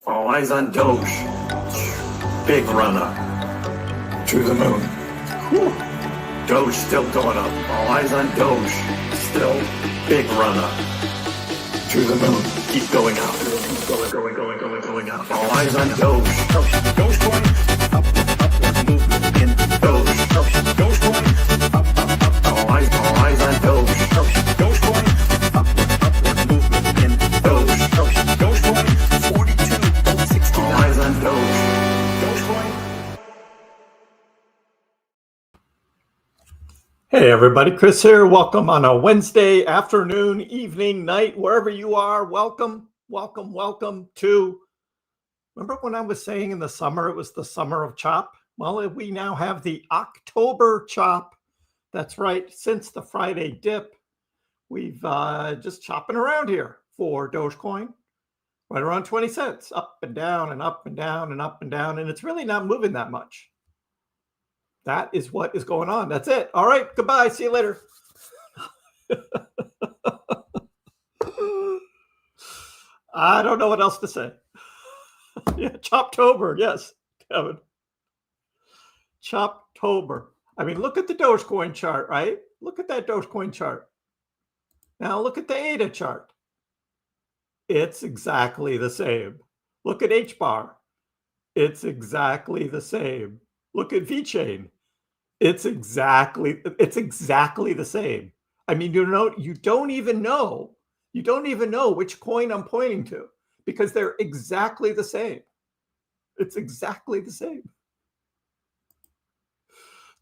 All eyes on Doge. Big run up to the moon. Whew. Doge still going up. All eyes on Doge. Still big run up to the moon. Keep going up. Going up. All eyes on Doge. Dogecoin. Upward movement in Doge. Dogecoin. Up. All eyes on Doge. Dogecoin. Upward movement in Doge. Dogecoin. 42.60. All eyes on Doge. Dogecoin. Hey everybody, Kriss here. Welcome on a Wednesday afternoon, evening, night, wherever you are. Welcome to, remember when I was saying in the summer, it was the summer of chop? Well, we now have the October chop. That's right. Since the Friday dip, we've just chopping around here for Dogecoin, right around 20 cents, up and down and up and down and up and down. And it's really not moving that much. That is what is going on. That's it. All right. Goodbye. See you later. I don't know what else to say. Yeah, Choptober. Yes, Kevin. Choptober. I mean, look at the Dogecoin chart, right? Look at that Dogecoin chart. Now look at the ADA chart. It's exactly the same. Look at H-bar. It's exactly the same. Look at VeChain. It's exactly the same. I mean, you don't even know which coin I'm pointing to because they're exactly the same. It's exactly the same.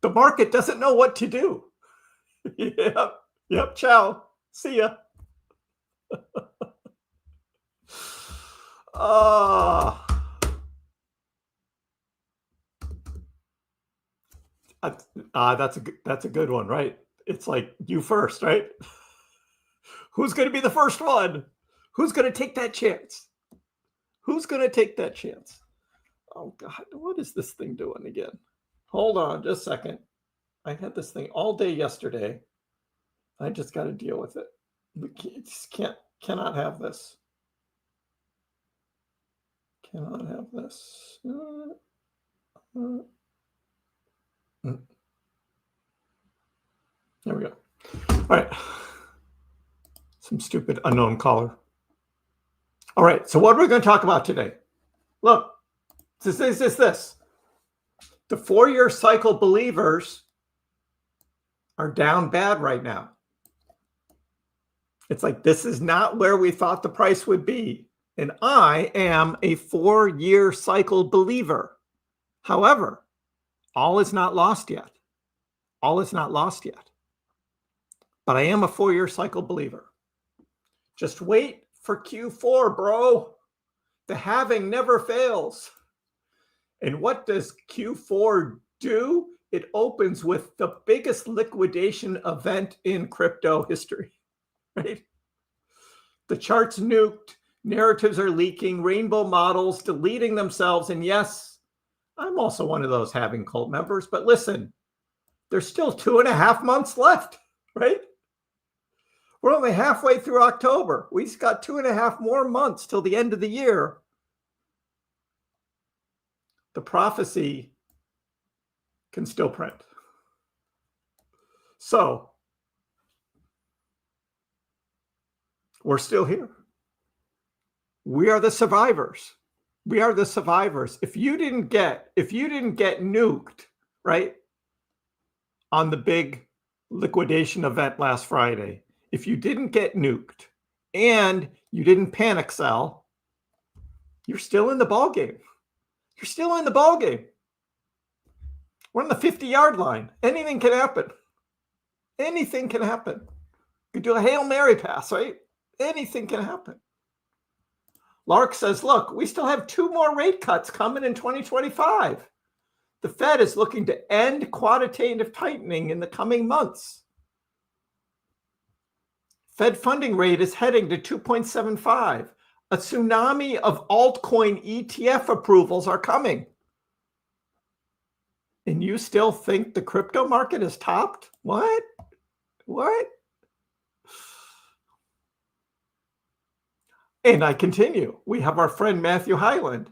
The market doesn't know what to do. Yep. Ciao. See ya. That's a good one, right? It's like you first, right? Who's going to be the first one? Who's going to take that chance? Who's going to take that chance? Oh God, what is this thing doing again? Hold on just a second. I had this thing all day yesterday. I just got to deal with it. We cannot have this. Cannot have this. There we go. All right. Some stupid unknown caller. All right. So what are we going to talk about today? Look, this. The 4-year cycle believers are down bad right now. It's like this is not where we thought the price would be. And I am a 4-year cycle believer. However, all is not lost yet. All is not lost yet. But I am a 4-year cycle believer. Just wait for Q4, bro. The halving never fails. And what does Q4 do? It opens with the biggest liquidation event in crypto history, right? The chart's nuked, narratives are leaking, rainbow models deleting themselves. And yes, I'm also one of those halving cult members, but listen, there's still 2.5 months left, right? We're only halfway through October. We've got 2.5 more months till the end of the year. The prophecy can still print. So we're still here. We are the survivors. We are the survivors. If you didn't get nuked, right, on the big liquidation event last Friday, if you didn't get nuked and you didn't panic sell, you're still in the ball game. You're still in the ball game. We're on the 50-yard line. Anything can happen. Anything can happen. You do a Hail Mary pass, right? Anything can happen. Lark says, look, we still have 2 more rate cuts coming in 2025. The Fed is looking to end quantitative tightening in the coming months. Fed funding rate is heading to 2.75. A tsunami of altcoin ETF approvals are coming. And you still think the crypto market is topped? What? And I continue. We have our friend Matthew Hyland.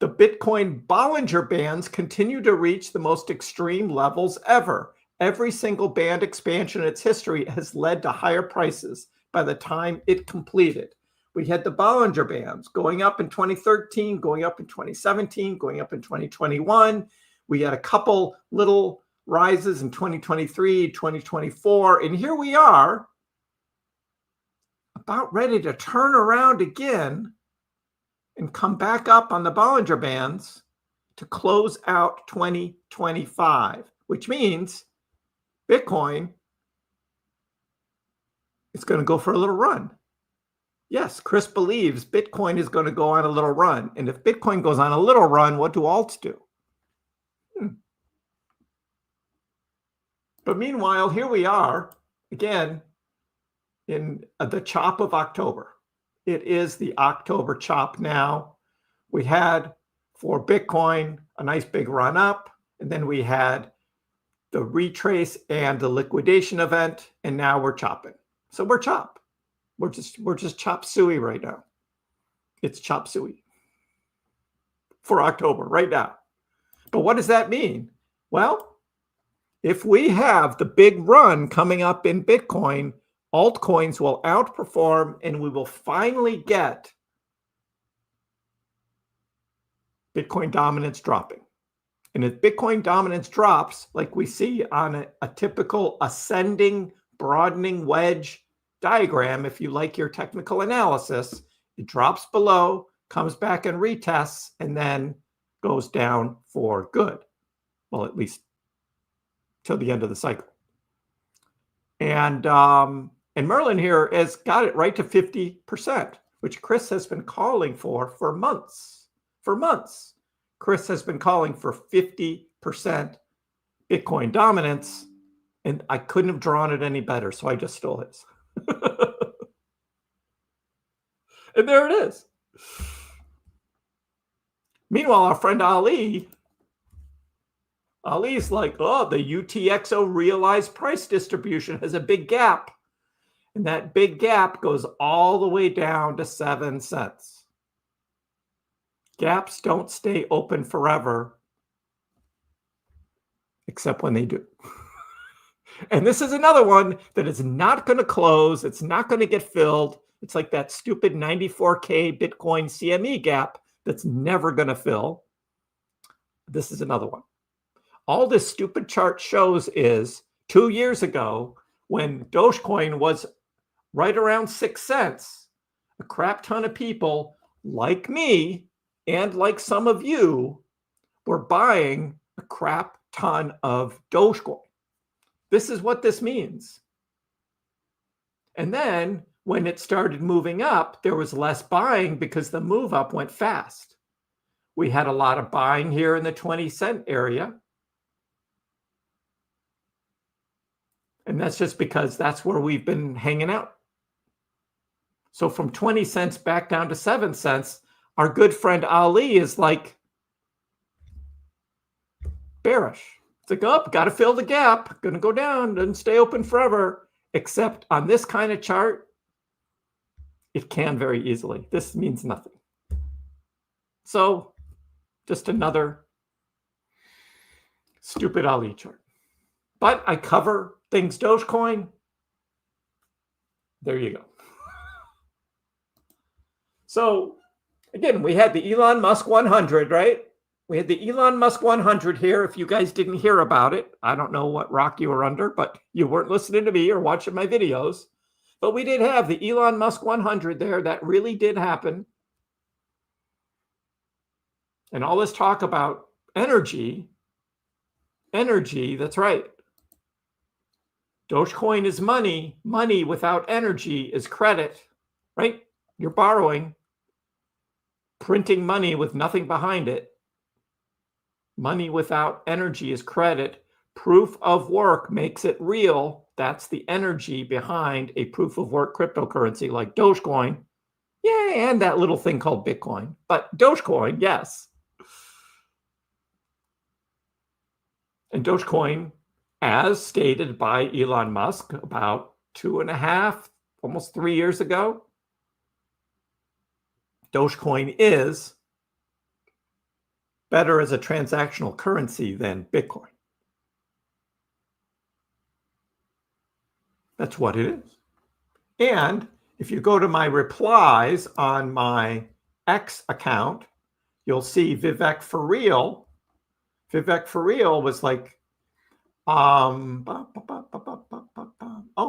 The Bitcoin Bollinger Bands continue to reach the most extreme levels ever. Every single band expansion in its history has led to higher prices by the time it completed. We had the Bollinger Bands going up in 2013, going up in 2017, going up in 2021. We had a couple little rises in 2023, 2024, and here we are about ready to turn around again and come back up on the Bollinger Bands to close out 2025, which means Bitcoin is going to go for a little run. Yes, Kriss believes Bitcoin is going to go on a little run. And if Bitcoin goes on a little run, what do alts do? But meanwhile, here we are again in the chop of October. It is the October chop now. We had for Bitcoin a nice big run up, and then we had the retrace and the liquidation event, and now we're chopping. So we're chop. We're just chop suey right now. It's chop suey for October right now. But what does that mean? Well, if we have the big run coming up in Bitcoin, altcoins will outperform and we will finally get Bitcoin dominance dropping. And if Bitcoin dominance drops, like we see on a typical ascending, broadening wedge diagram, if you like your technical analysis, it drops below, comes back and retests, and then goes down for good. Well, at least till the end of the cycle. And Merlin here has got it right to 50%, which Kriss has been calling for months. For months, Kriss has been calling for 50% Bitcoin dominance, and I couldn't have drawn it any better, so I just stole his. And there it is. Meanwhile, our friend Ali's like, oh, the UTXO realized price distribution has a big gap. And that big gap goes all the way down to 7 cents. Gaps don't stay open forever, except when they do. And this is another one that is not going to close. It's not going to get filled. It's like that stupid 94K Bitcoin CME gap that's never going to fill. This is another one. All this stupid chart shows is 2 years ago when Dogecoin was right around 6 cents, a crap ton of people like me and like some of you were buying a crap ton of Dogecoin. This is what this means. And then when it started moving up, there was less buying because the move up went fast. We had a lot of buying here in the 20-cent area. And that's just because that's where we've been hanging out. So from 20 cents back down to 7 cents, our good friend Ali is like bearish. It's like, oh, got to fill the gap. Going to go down. Doesn't stay open forever. Except on this kind of chart, it can very easily. This means nothing. So just another stupid Ali chart. But I cover things Dogecoin. There you go. So again, we had the Elon Musk 100, right? We had the Elon Musk 100 here. If you guys didn't hear about it, I don't know what rock you were under, but you weren't listening to me or watching my videos. But we did have the Elon Musk 100 there. That really did happen. And all this talk about energy, that's right. Dogecoin is money. Money without energy is credit, right? You're borrowing, printing money with nothing behind it. Money without energy is credit. Proof of work makes it real. That's the energy behind a proof of work cryptocurrency like Dogecoin. Yeah, and that little thing called Bitcoin. But Dogecoin, yes. And Dogecoin, as stated by Elon Musk about 2.5, almost 3 years ago, Dogecoin is better as a transactional currency than Bitcoin. That's what it is. And if you go to my replies on my X account, you'll see Vivek for real. Vivek for real was like, oh,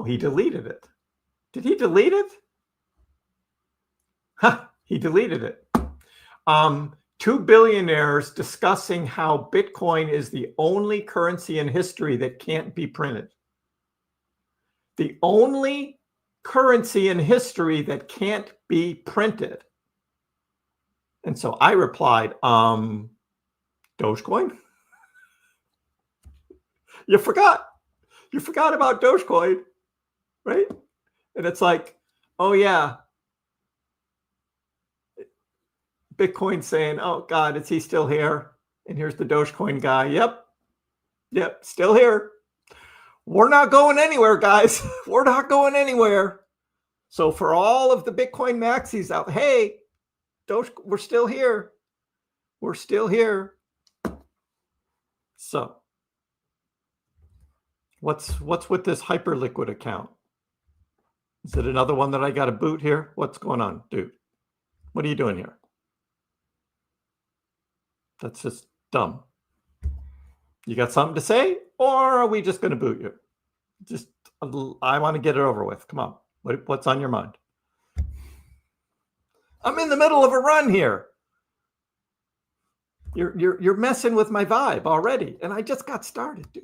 he deleted it. Did he delete it? Huh, he deleted it. Two billionaires discussing how Bitcoin is the only currency in history that can't be printed. The only currency in history that can't be printed. And so I replied, Dogecoin? You forgot about Dogecoin, right? And it's like, oh yeah. Bitcoin saying, oh God, is he still here? And here's the Dogecoin guy. Yep, still here. We're not going anywhere, guys. We're not going anywhere. So for all of the Bitcoin maxis out, hey, Doge, we're still here. We're still here. So what's with this Hyperliquid account? Is it another one that I got to boot here? What's going on, dude? What are you doing here? That's just dumb. You got something to say, or are we just going to boot you? I want to get it over with. Come on. What's on your mind? I'm in the middle of a run here. You're messing with my vibe already, and I just got started, dude.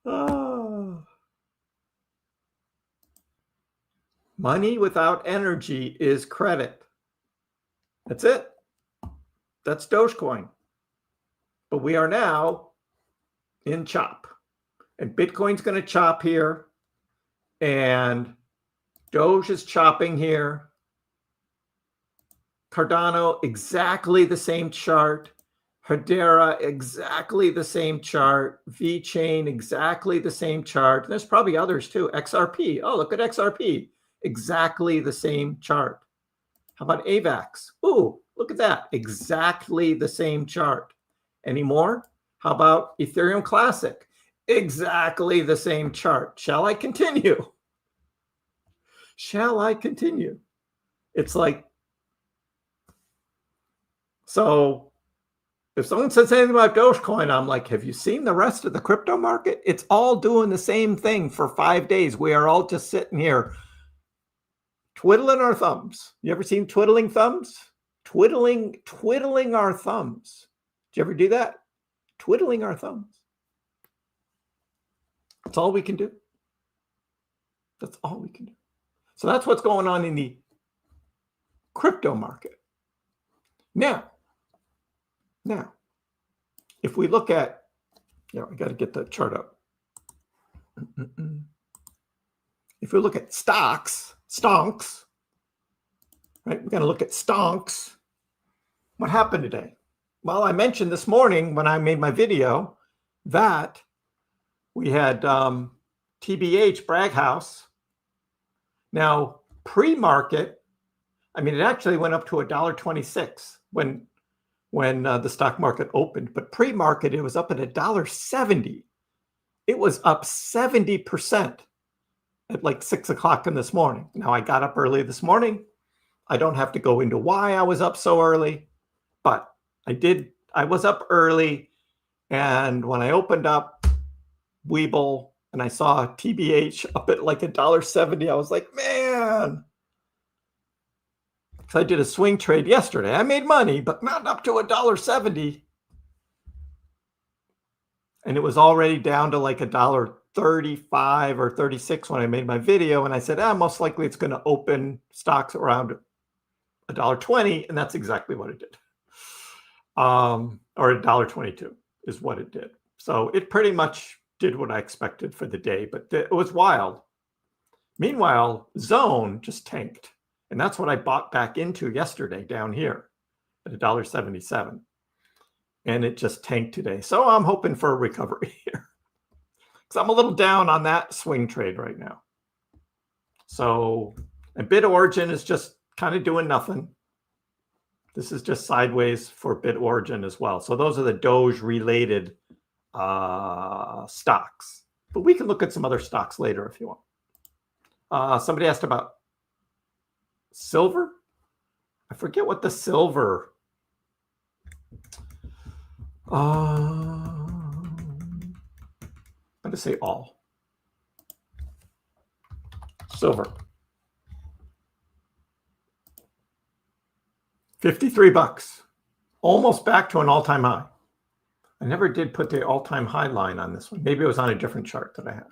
Oh. Money without energy is credit. That's it. That's Dogecoin. But we are now in chop. And Bitcoin's going to chop here. And Doge is chopping here. Cardano, exactly the same chart. Hedera, exactly the same chart. VeChain, exactly the same chart. There's probably others too. XRP. Oh, look at XRP. Exactly the same chart. How about AVAX? Ooh, look at that. Exactly the same chart. Any more? How about Ethereum Classic? Exactly the same chart. Shall I continue? Shall I continue? It's like, so if someone says anything about Dogecoin, I'm like, have you seen the rest of the crypto market? It's all doing the same thing for 5 days. We are all just sitting here twiddling our thumbs. You ever seen twiddling thumbs? Twiddling our thumbs. Did you ever do that? Twiddling our thumbs. That's all we can do. That's all we can do. So that's what's going on in the crypto market. Now, if we look at, I got to get that chart up. If we look at stonks, right? We're going to look at stonks. What happened today? Well, I mentioned this morning when I made my video that we had TBH Bragg House. Now, pre-market, I mean, it actually went up to $1.26 when the stock market opened, but pre-market, it was up at $1.70. It was up 70% at like 6 o'clock in this morning. Now, I got up early this morning. I don't have to go into why I was up so early, but I was up early, and when I opened up Webull and I saw TBH up at like $1.70, I was like, man. Because I did a swing trade yesterday. I made money, but not up to $1.70. And it was already down to like $1.35 or 36 when I made my video. And I said, most likely it's going to open stocks around $1.20. And that's exactly what it did. Or $1.22 is what it did. So it pretty much did what I expected for the day, but it was wild. Meanwhile, Zone just tanked. And that's what I bought back into yesterday down here at $1.77. And it just tanked today. So I'm hoping for a recovery here. Because I'm a little down on that swing trade right now. So, and bit origin is just kind of doing nothing. This is just sideways for bit origin as well. So those are the Doge related stocks. But we can look at some other stocks later if you want. Somebody asked about silver. I forget what the silver. I'm going to say all. Silver. 53 bucks. Almost back to an all-time high. I never did put the all-time high line on this one. Maybe it was on a different chart that I had.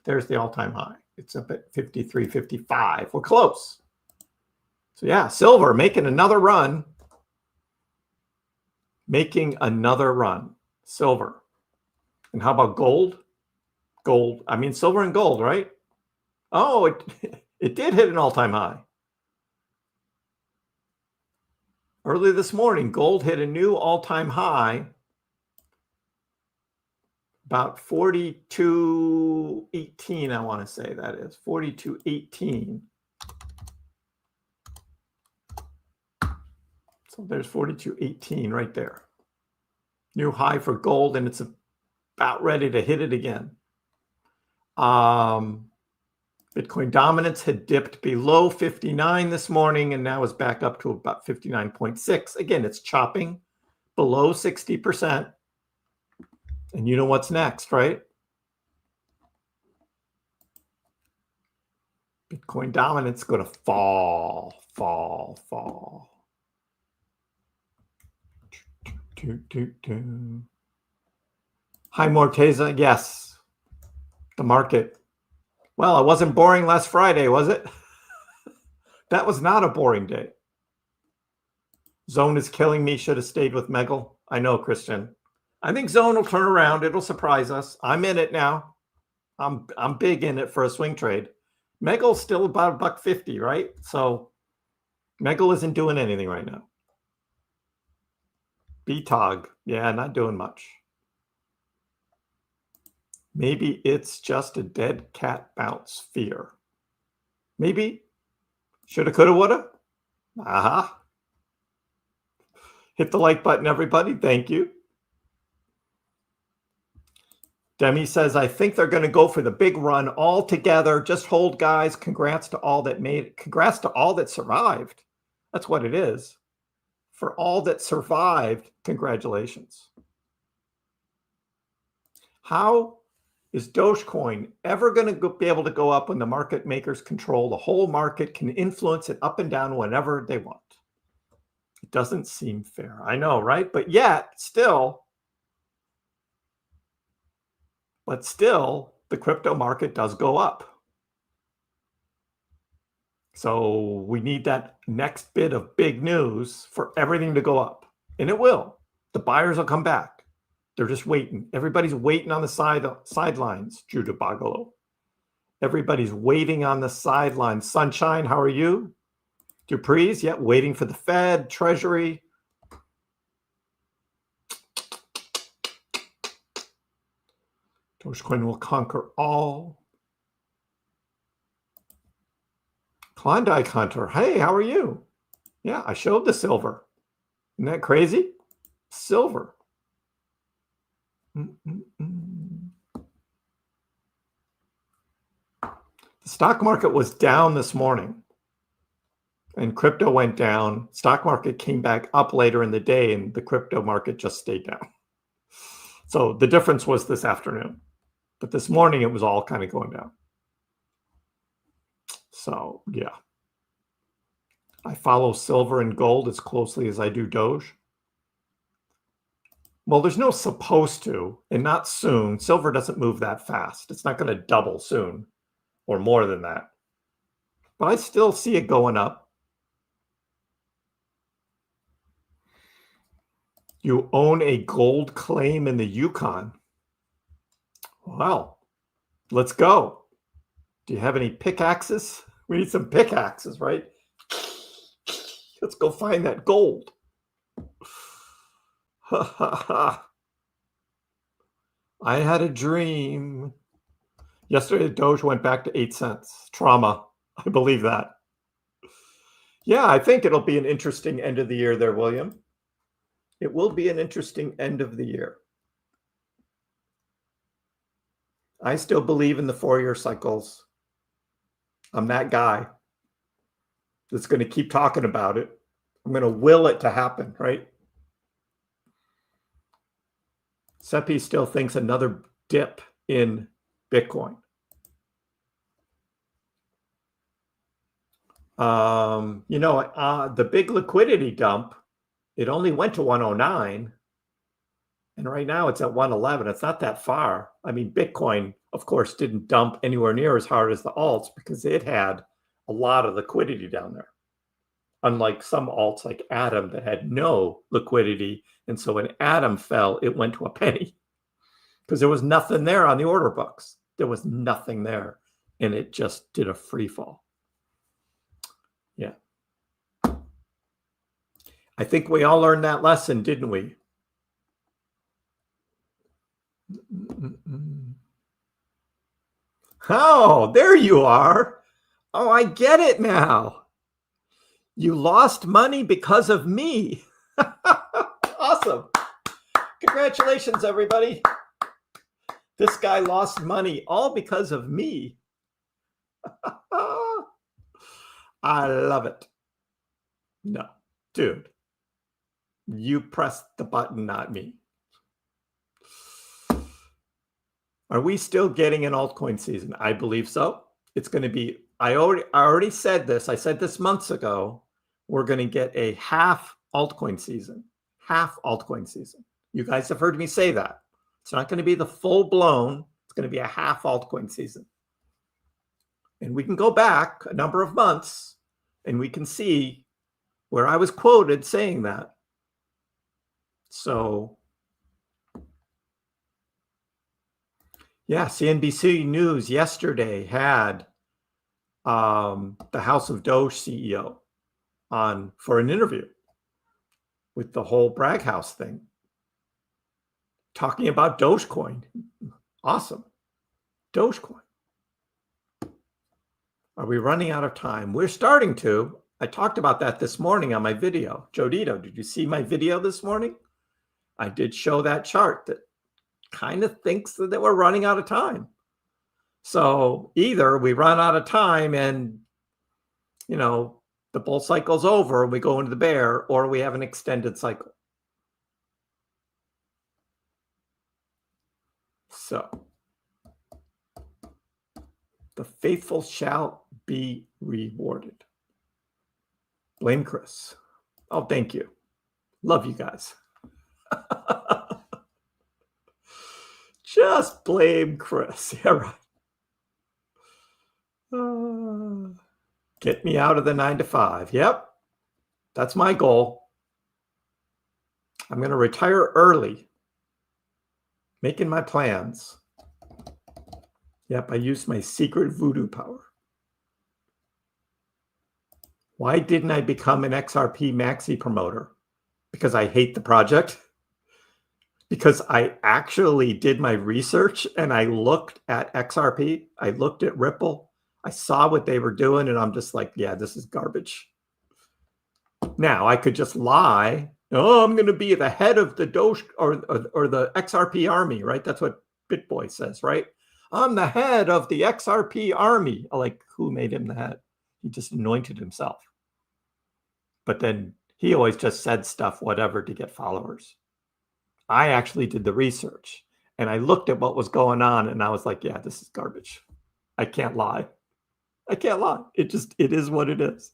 There's the all-time high. It's up at 53.55. We're close. So yeah, silver making another run. Making another run. Silver. And how about gold? Gold. I mean, silver and gold, right? Oh, it did hit an all-time high. Early this morning, gold hit a new all-time high. About 42.18, I want to say that is. 42.18. So there's 42.18 right there. New high for gold, and it's about ready to hit it again. Bitcoin dominance had dipped below 59 this morning and now is back up to about 59.6. Again, it's chopping below 60%. And you know what's next, right? Bitcoin dominance is going to fall. Hi, Morteza. Yes, the market. Well, it wasn't boring last Friday, was it? That was not a boring day. Zone is killing me. Should have stayed with Megal. I know, Christian. I think Zone will turn around. It'll surprise us. I'm in it now. I'm big in it for a swing trade. Megal's still about $1.50, right? So Megal isn't doing anything right now. BTOG, yeah, not doing much. Maybe it's just a dead cat bounce fear. Maybe. Shoulda, coulda, woulda. Aha. Hit the like button, everybody. Thank you. Demi says, I think they're going to go for the big run all together. Just hold, guys. Congrats to all that made it. Congrats to all that survived. That's what it is. For all that survived, congratulations. How is Dogecoin ever going to be able to go up when the market makers control the whole market, can influence it up and down whenever they want? It doesn't seem fair. I know, right? But yet, still, the crypto market does go up. So we need that next bit of big news for everything to go up. And it will. The buyers will come back. They're just waiting. Everybody's waiting on the sidelines, Judah Bagalo. Everybody's waiting on the sidelines. Sunshine, how are you? Dupree's, yeah, waiting for the Fed, Treasury. Dogecoin will conquer all. Klondike Hunter, hey, how are you? Yeah, I showed the silver. Isn't that crazy? Silver. The stock market was down this morning and crypto went down. Stock market came back up later in the day and the crypto market just stayed down. So the difference was this afternoon. But this morning it was all kind of going down. So, yeah. I follow silver and gold as closely as I do Doge. Well, there's no supposed to, and not soon. Silver doesn't move that fast. It's not going to double soon or more than that. But I still see it going up. You own a gold claim in the Yukon. Well, let's go. Do you have any pickaxes? We need some pickaxes, right? Let's go find that gold. I had a dream. Yesterday, the Doge went back to 8 cents. Trauma. I believe that. Yeah, I think it'll be an interesting end of the year there, William. It will be an interesting end of the year. I still believe in the 4-year cycles. I'm that guy that's going to keep talking about it. I'm going to will it to happen, right? Seppi still thinks another dip in Bitcoin. The big liquidity dump, it only went to 109. And right now it's at 111. It's not that far. I mean, Bitcoin, of course, didn't dump anywhere near as hard as the alts because it had a lot of liquidity down there. Unlike some alts like Atom that had no liquidity. And so when Atom fell, it went to a penny because there was nothing there on the order books. There was nothing there. And it just did a free fall. Yeah. I think we all learned that lesson, didn't we? Oh, there you are. Oh, I get it now. You lost money because of me. Awesome. Congratulations, everybody. This guy lost money all because of me. I love it. No, dude. You pressed the button, not me. Are we still getting an altcoin season? I believe so. It's going to be, I already said this. I said this months ago. We're going to get a half altcoin season. Half altcoin season. You guys have heard me say that. It's not going to be the full blown. It's going to be a half altcoin season. And we can go back a number of months and we can see where I was quoted saying that. So, yeah, CNBC News yesterday had the House of Doge CEO on for an interview with the whole Bragg House thing, talking about Dogecoin. Awesome. Dogecoin. Are we running out of time? We're starting to. I talked about that this morning on my video. Jodito, did you see my video this morning? I did show that chart that kind of thinks that we're running out of time. So either we run out of time and, the bull cycle's over and we go into the bear, or we have an extended cycle. So the faithful shall be rewarded. Blame Kriss. Oh, thank you. Love you guys. Just blame Kriss. Yeah, right. Get me out of the 9 to 5. Yep. That's my goal. I'm going to retire early. Making my plans. Yep, I used my secret voodoo power. Why didn't I become an XRP maxi promoter? Because I hate the project. Because I actually did my research and I looked at XRP. I looked at Ripple. I saw what they were doing and I'm just like, yeah, this is garbage. Now I could just lie. Oh, I'm going to be the head of the Doge or the XRP army, right? That's what BitBoy says, right? I'm the head of the XRP army. Like, who made him the head? He just anointed himself. But then he always just said stuff, whatever, to get followers. I actually did the research and I looked at what was going on and I was like, yeah, this is garbage. I can't lie. I can't lie. It is what it is.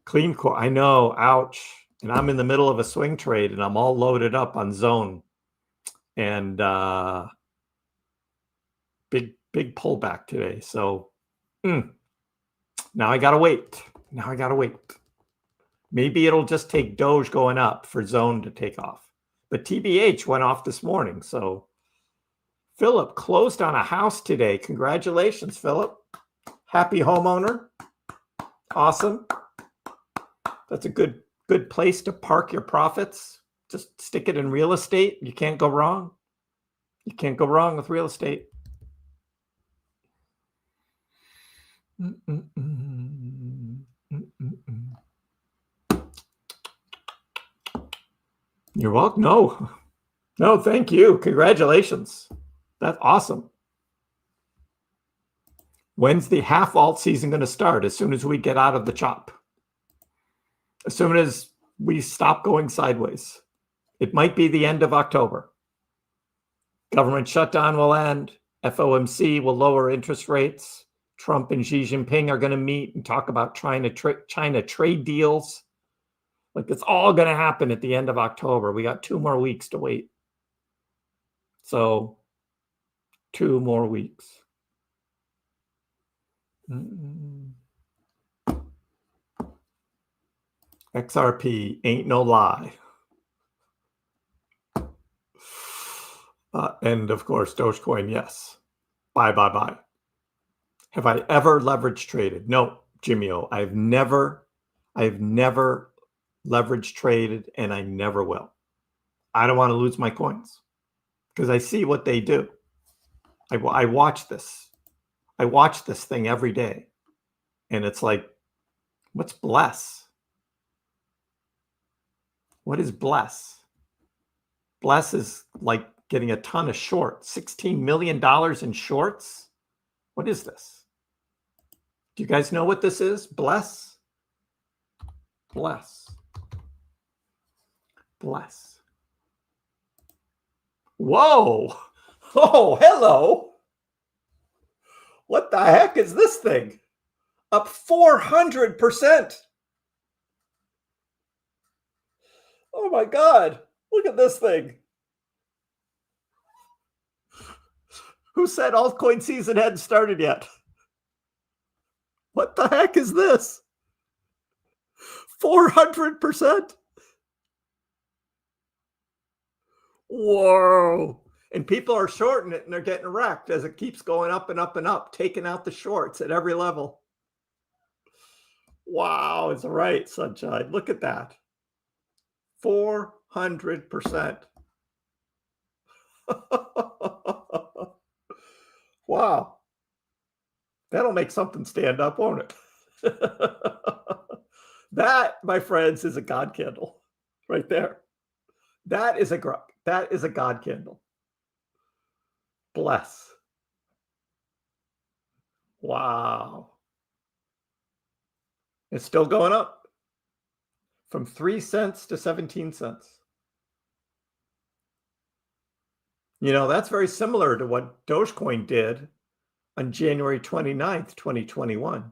Clean core. I know. Ouch. And I'm in the middle of a swing trade and I'm all loaded up on zone. And big pullback today. So now I got to wait. Maybe it'll just take Doge going up for zone to take off. But TBH went off this morning. So Philip closed on a house today. Congratulations, Philip. Happy homeowner. Awesome. That's a good place to park your profits. Just stick it in real estate. You can't go wrong. You can't go wrong with real estate. You're welcome. No, thank you. Congratulations. That's awesome. When's the half alt season going to start? As soon as we get out of the chop. As soon as we stop going sideways. It might be the end of October. Government shutdown will end. FOMC will lower interest rates. Trump and Xi Jinping are going to meet and talk about China trade deals. Like, it's all going to happen at the end of October. We got 2 more weeks to wait. So 2 more weeks. XRP ain't no lie. And of course, Dogecoin, yes. Bye. Have I ever leverage traded? No, Jimmy O. I've never leverage traded, and I never will. I don't want to lose my coins because I see what they do. I watch this. I watch this thing every day, and it's like, what's bless? What is bless? Bless is like getting a ton of shorts. $16 million in shorts? What is this? Do you guys know what this is? Bless? Bless. Bless. Whoa! Oh, hello! What the heck is this thing? Up 400%. Oh my God. Look at this thing. Who said altcoin season hadn't started yet? What the heck is this? 400%. Whoa. And people are shorting it and they're getting wrecked as it keeps going up and up and up, taking out the shorts at every level. Wow, it's right, Sunshine. Look at that. 400%. Wow. That'll make something stand up, won't it? That, my friends, is a God candle right there. That is a God candle. Bless. Wow. It's still going up from 3 cents to 17 cents. You know, that's very similar to what Dogecoin did on January 29th, 2021.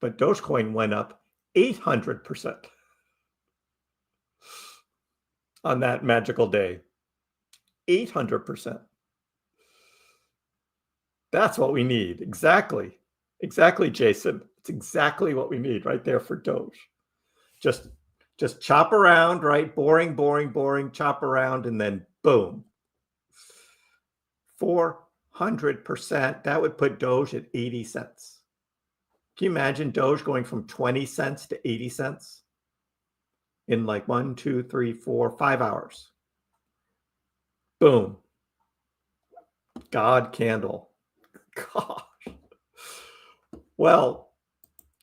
But Dogecoin went up 800% on that magical day. 800%. That's what we need. Exactly. Exactly, Jason. It's exactly what we need right there for Doge. Just chop around, right? Boring, chop around, and then boom. 400%. That would put Doge at 80 cents. Can you imagine Doge going from 20 cents to 80 cents in like 1, 2, 3, 4, 5 hours? Boom. God candle. Gosh. Well,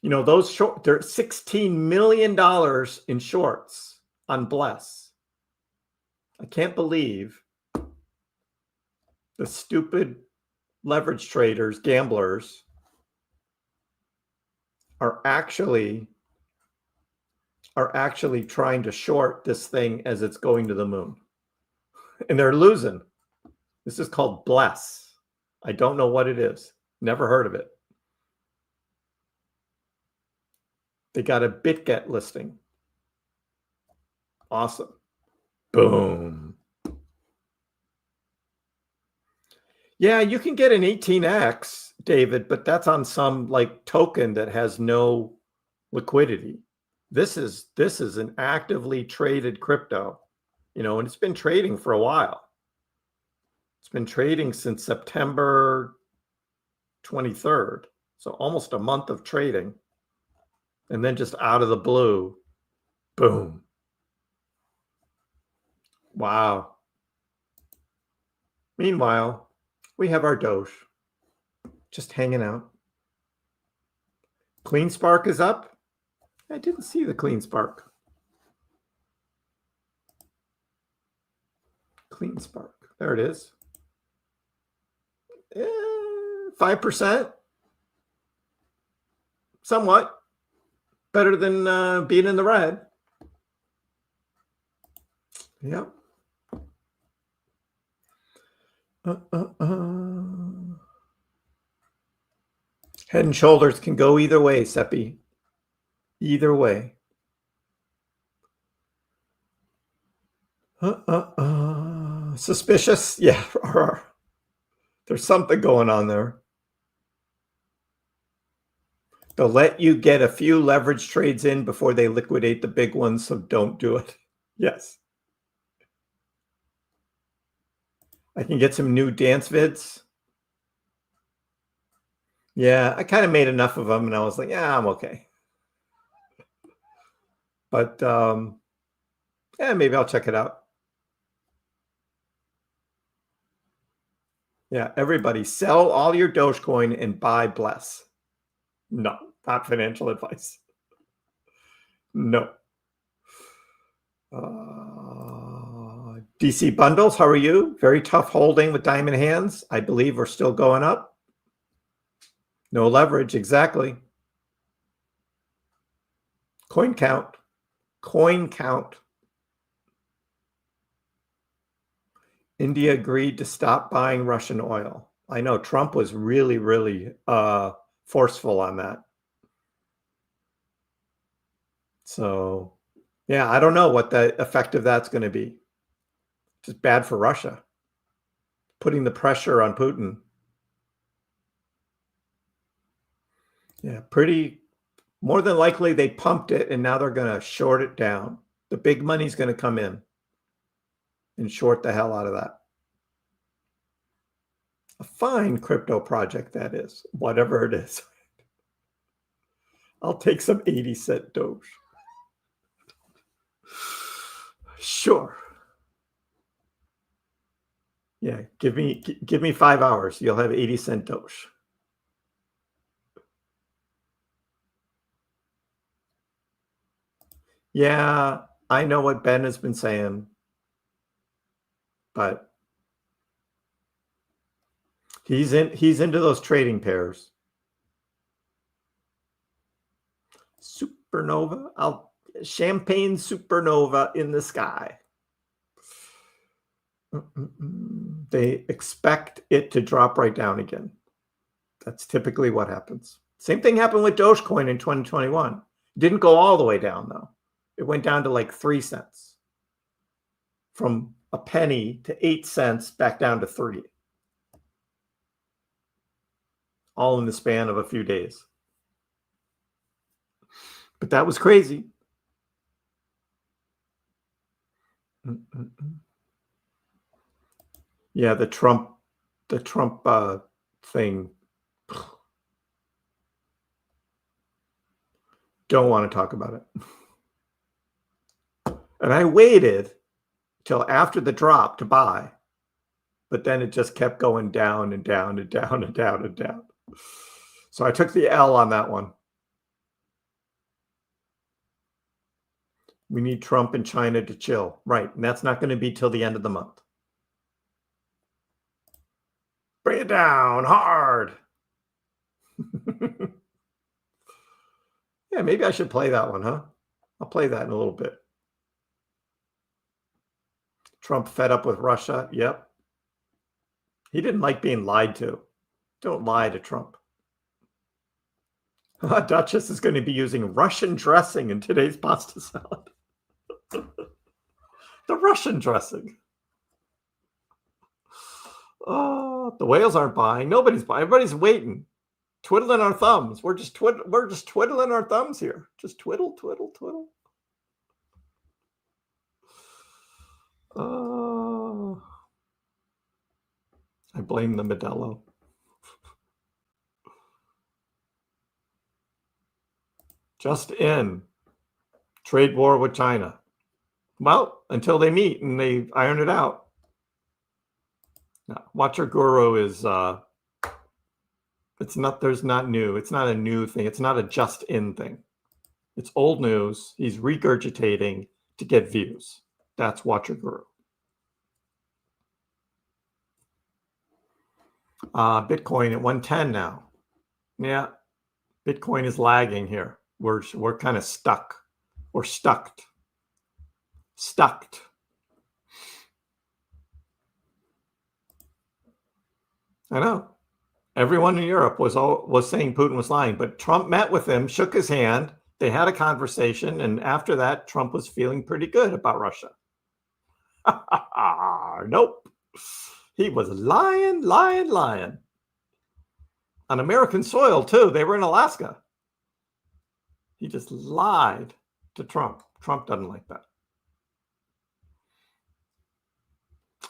you know, those short, they're $16 million in shorts on Bless. I can't believe the stupid leverage traders, gamblers, are actually trying to short this thing as it's going to the moon. And they're losing. This is called Bless. I don't know what it is. Never heard of it. They got a BitGet listing. Awesome. Boom. Yeah, you can get an 18x, David, but that's on some like token that has no liquidity. This is an actively traded crypto, you know, and it's been trading for a while. It's been trading since September 23rd. So almost a month of trading. And then just out of the blue, boom. Wow. Meanwhile, we have our Doge just hanging out. Clean Spark is up. I didn't see the Clean Spark. Clean Spark. There it is. 5%. Somewhat better than being in the red. Yep. Head and Shoulders can go either way, Seppi. Either way. Suspicious? Yeah. There's something going on there. They'll let you get a few leverage trades in before they liquidate the big ones, so don't do it. Yes. I can get some new dance vids. Yeah, I kind of made enough of them, and I was like, yeah, I'm okay. But yeah, maybe I'll check it out. Yeah, everybody sell all your Dogecoin and buy Bless. No, not financial advice. No. DC Bundles, how are you? Very tough holding with diamond hands. I believe we're still going up. No leverage, exactly. Coin count. Coin count. India agreed to stop buying Russian oil. I know Trump was really, really forceful on that. So, yeah, I don't know what the effect of that's going to be. Just bad for Russia. Putting the pressure on Putin. Yeah, pretty, more than likely they pumped it and now they're going to short it down. The big money's going to come in and short the hell out of that. A fine crypto project, that is, whatever it is. I'll take some 80-cent Doge. Sure. Yeah, give me 5 hours. You'll have 80-cent Doge. Yeah, I know what Ben has been saying, but he's into those trading pairs. Supernova, champagne supernova in the sky. They expect it to drop right down again. That's typically what happens. Same thing happened with Dogecoin in 2021. Didn't go all the way down though. It went down to like 3 cents. From a penny to 8 cents back down to 3. All in the span of a few days. But that was crazy. Yeah, the Trump thing. Don't want to talk about it. And I waited till after the drop to buy, but then it just kept going down and down and down and down and down. So I took the L on that one. We need Trump and China to chill. Right. And that's not going to be till the end of the month. Bring it down hard. Yeah, maybe I should play that one, huh? I'll play that in a little bit. Trump fed up with Russia. Yep. He didn't like being lied to. Don't lie to Trump. Duchess is going to be using Russian dressing in today's pasta salad. The Russian dressing. Oh, the whales aren't buying. Nobody's buying. Everybody's waiting. Twiddling our thumbs. We're just twiddling our thumbs here. Just twiddle, twiddle, twiddle. Oh, I blame the Modelo. Just in. Trade war with China. Well, until they meet and they iron it out. Now, Watcher Guru is It's not, there's not new. It's not a new thing. It's not a just in thing. It's old news. He's regurgitating to get views. That's Watcher Guru. Bitcoin at 110 now. Yeah, Bitcoin is lagging here. We're kind of stuck. We're stuck. I know. Everyone in Europe was saying Putin was lying, but Trump met with him, shook his hand. They had a conversation, and after that, Trump was feeling pretty good about Russia. Nope. He was lying. On American soil, too. They were in Alaska. He just lied to Trump. Trump doesn't like that.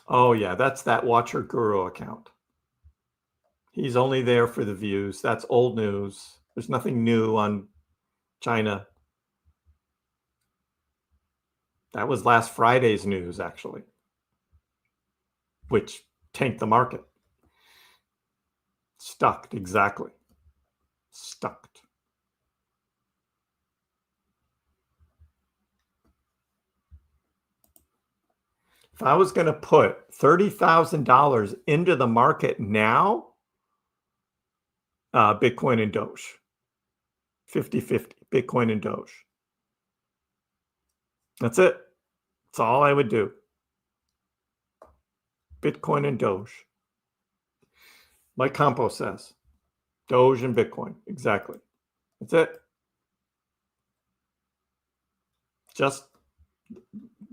Oh, yeah, that's that Watcher Guru account. He's only there for the views. That's old news. There's nothing new on China. That was last Friday's news, actually, which tanked the market. Stuck, exactly. Stuck. If I was going to put $30,000 into the market now, Bitcoin and Doge, 50-50, Bitcoin and Doge. That's it. That's all I would do. Bitcoin and Doge. Like Compo says, Doge and Bitcoin. Exactly. That's it. Just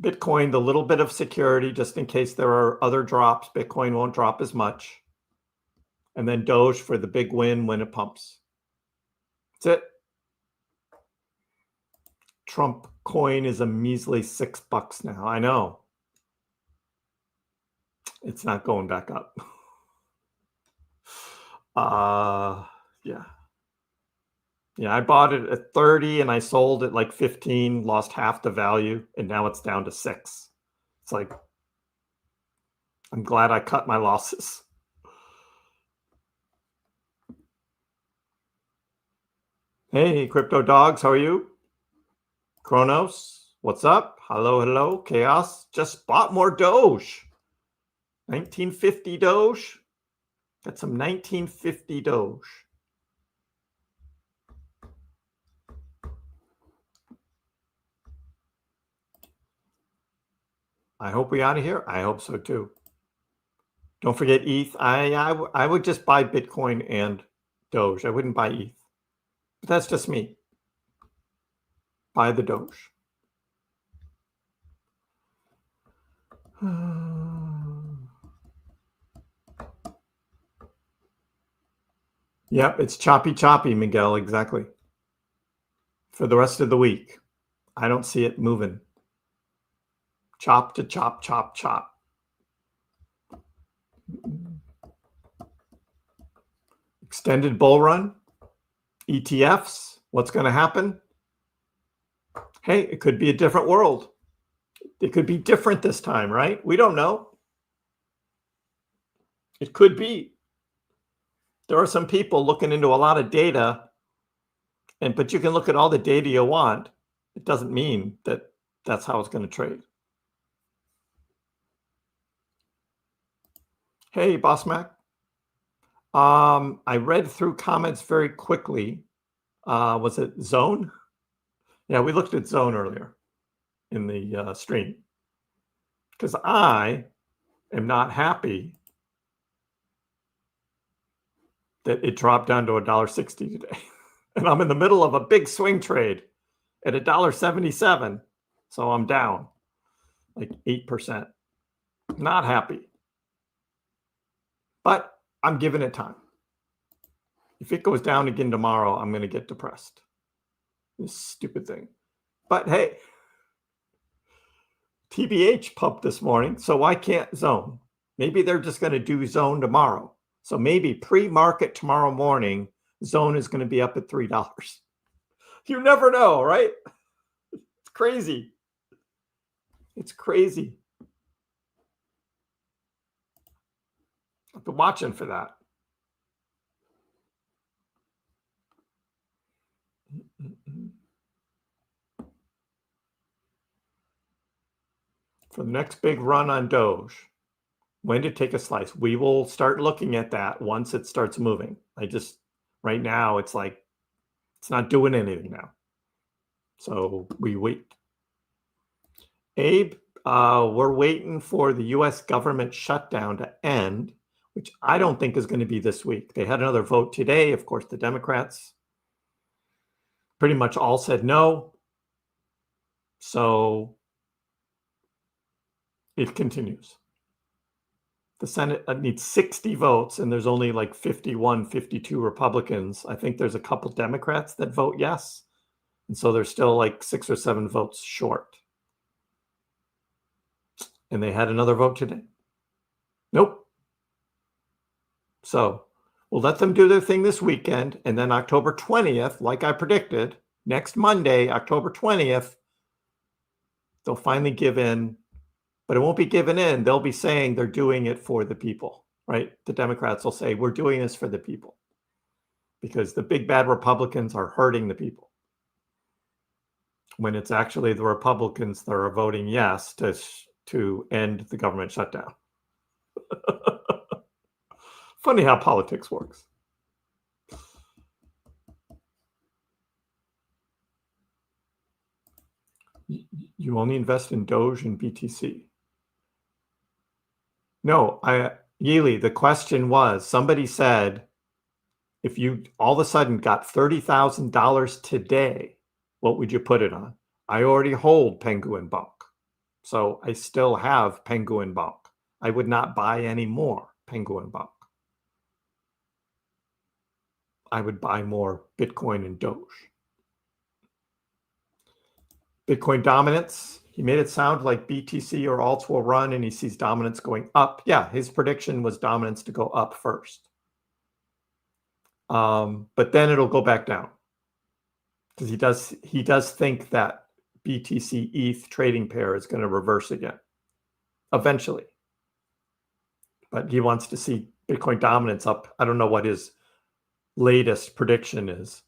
Bitcoin, the little bit of security, just in case there are other drops. Bitcoin won't drop as much. And then Doge for the big win when it pumps. That's it. Trump coin is a measly $6 now. I know. It's not going back up. Yeah. Yeah, I bought it at 30 and I sold it like 15, lost half the value, and now it's down to 6. It's like, I'm glad I cut my losses. Hey, Crypto Dogs, how are you? Kronos, what's up? Hello, Chaos. Just bought more Doge. 1950 Doge. Got some 1950 Doge. I hope we're out of here. I hope so too. Don't forget ETH. I would just buy Bitcoin and Doge. I wouldn't buy ETH. But that's just me. Buy the Doge. Yep, it's choppy, Miguel. Exactly. For the rest of the week, I don't see it moving. Chop to chop. Extended bull run. ETFs. What's going to happen? Hey, it could be a different world. It could be different this time, right? We don't know. It could be. There are some people looking into a lot of data, but you can look at all the data you want. It doesn't mean that that's how it's going to trade. Hey, Boss Mac. I read through comments very quickly. Was it Zone? Yeah, we looked at Zone earlier in the stream because I am not happy that it dropped down to $1.60 today. And I'm in the middle of a big swing trade at $1.77. So I'm down like 8%. Not happy. But I'm giving it time. If it goes down again tomorrow, I'm going to get depressed. This stupid thing. But hey, TBH pumped this morning, so why can't Zone? Maybe they're just going to do Zone tomorrow. So maybe pre-market tomorrow morning, Zone is going to be up at $3. You never know, right? It's crazy. It's crazy. I've been watching for that. for the next big run on Doge, when to take a slice. We will start looking at that once it starts moving. Right now, it's like, it's not doing anything now. So we wait. Abe, we're waiting for the US government shutdown to end, which I don't think is going to be this week. They had another vote today. Of course, the Democrats pretty much all said no. So it continues. The Senate needs 60 votes, and there's only like 51, 52 Republicans. I think there's a couple Democrats that vote yes. And so they're still like 6 or 7 votes short. And they had another vote today. Nope. So we'll let them do their thing this weekend. And then October 20th, like I predicted, next Monday, October 20th, they'll finally give in. But it won't be given in. They'll be saying they're doing it for the people, right? The Democrats will say, we're doing this for the people. Because the big bad Republicans are hurting the people. When it's actually the Republicans that are voting yes to end the government shutdown. Funny how politics works. You only invest in Doge and BTC. No, Yeely, the question was, somebody said, if you all of a sudden got $30,000 today, what would you put it on? I already hold Penguin Bulk. So I still have Penguin Bulk. I would not buy any more Penguin Bulk. I would buy more Bitcoin and Doge. Bitcoin dominance. He made it sound like BTC or alts will run and he sees dominance going up. Yeah, his prediction was dominance to go up first. But then it'll go back down. Because he does think that BTC ETH trading pair is going to reverse again. Eventually. But he wants to see Bitcoin dominance up. I don't know what his latest prediction is.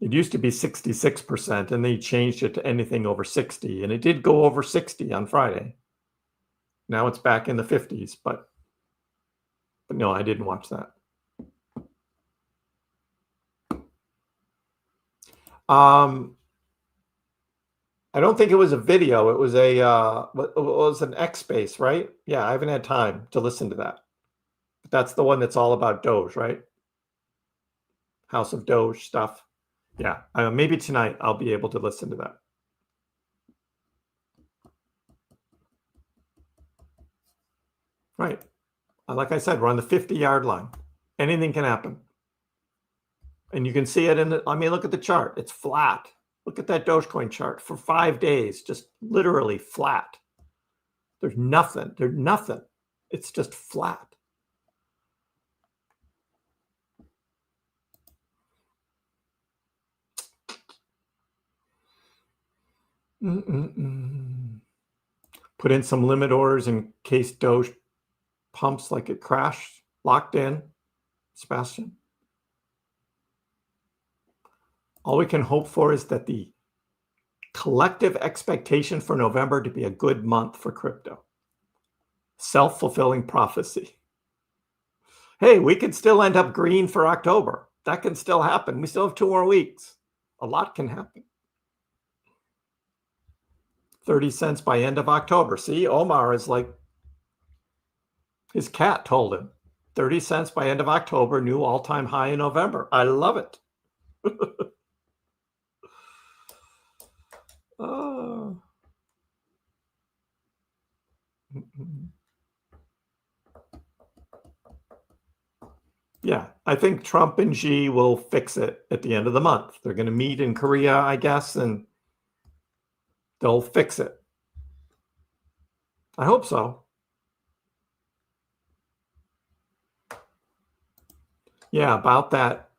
It used to be 66%, and they changed it to anything over 60, and it did go over 60 on Friday. Now it's back in the 50s, but no, I didn't watch that. I don't think it was a video. It was it was an X space, right? Yeah, I haven't had time to listen to that. But that's the one that's all about Doge, right? House of Doge stuff. Yeah, maybe tonight I'll be able to listen to that. Right. Like I said, we're on the 50-yard line. Anything can happen. And you can see it in the, I mean, look at the chart. It's flat. Look at that Dogecoin chart for 5 days, just literally flat. There's nothing. There's nothing. It's just flat. Put in some limit orders in case Doge pumps like it crashed. Locked in. Sebastian. All we can hope for is that the collective expectation for November to be a good month for crypto. Self-fulfilling prophecy. Hey, we could still end up green for October. That can still happen. We still have 2 more weeks. A lot can happen. 30 cents by end of October. See, Omar is like, his cat told him. 30 cents by end of October, new all-time high in November. I love it. Oh. Yeah, I think Trump and Xi will fix it at the end of the month. They're going to meet in Korea, I guess, and they'll fix it. I hope so. Yeah, about that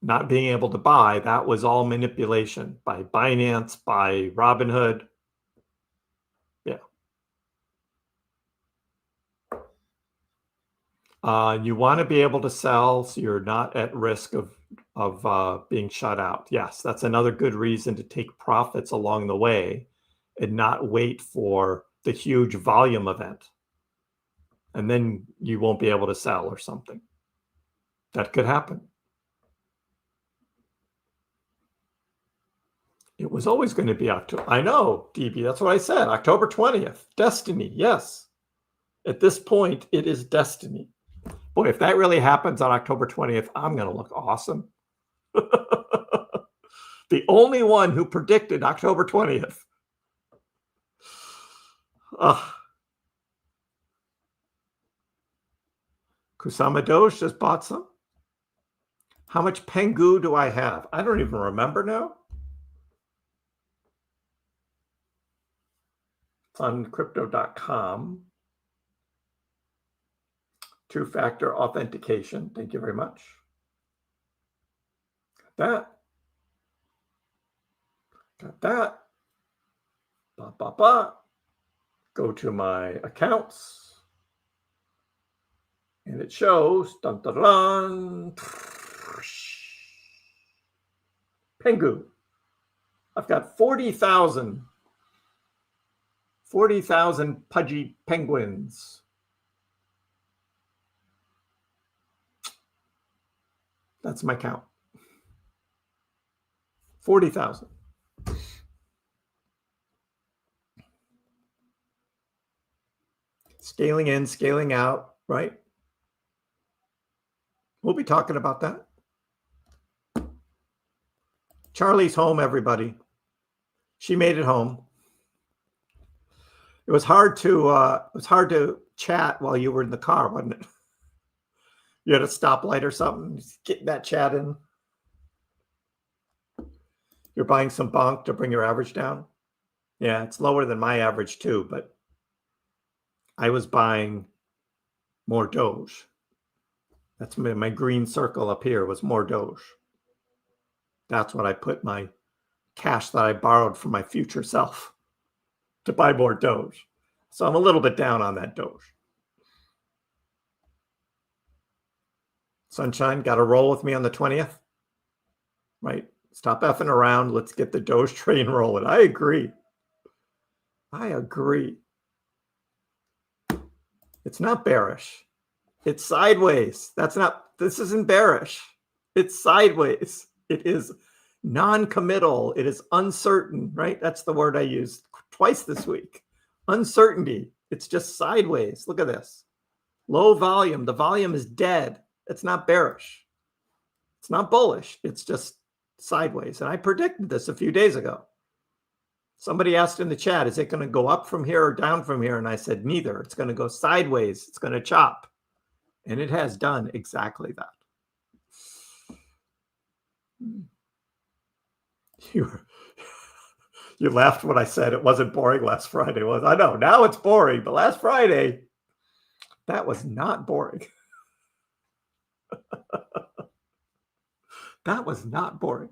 not being able to buy, that was all manipulation by Binance, by Robinhood. Yeah. You want to be able to sell so you're not at risk of being shut out. Yes, that's another good reason to take profits along the way and not wait for the huge volume event. And then you won't be able to sell or something. That could happen. It was always going to be October. I know, DB, that's what I said. October 20th. Destiny, yes. At this point, it is destiny. Boy, if that really happens on October 20th, I'm going to look awesome. The only one who predicted October 20th. Kusama Doge just bought some. How much Pengu do I have? I don't even remember now. It's on crypto.com. Two-factor authentication. Thank you very much. Got that. Go to my accounts. And it shows, dun, dun, dun, Pengu. I've got 40,000 pudgy penguins. That's my count. 40,000. Scaling in, scaling out, right? We'll be talking about that. Charlie's home, everybody. She made it home. It was hard to chat while you were in the car, wasn't it? You had a stoplight or something, just get that chat in. You're buying some bonk to bring your average down. Yeah, it's lower than my average too, but I was buying more Doge. That's my green circle up here was more Doge. That's what I put my cash that I borrowed from my future self to buy more Doge. So I'm a little bit down on that Doge. Sunshine, got to roll with me on the 20th? Right? Stop effing around. Let's get the Doge train rolling. I agree. I agree. It's not bearish. It's sideways. This isn't bearish. It's sideways. It is non-committal. It is uncertain, right? That's the word I used twice this week. Uncertainty. It's just sideways. Look at this. Low volume. The volume is dead. It's not bearish. It's not bullish. It's just sideways. And I predicted this a few days ago. Somebody asked in the chat, is it going to go up from here or down from here? And I said, neither. It's going to go sideways. It's going to chop. And it has done exactly that. You laughed when I said it wasn't boring last Friday. I know, now it's boring. But last Friday, that was not boring. That was not boring.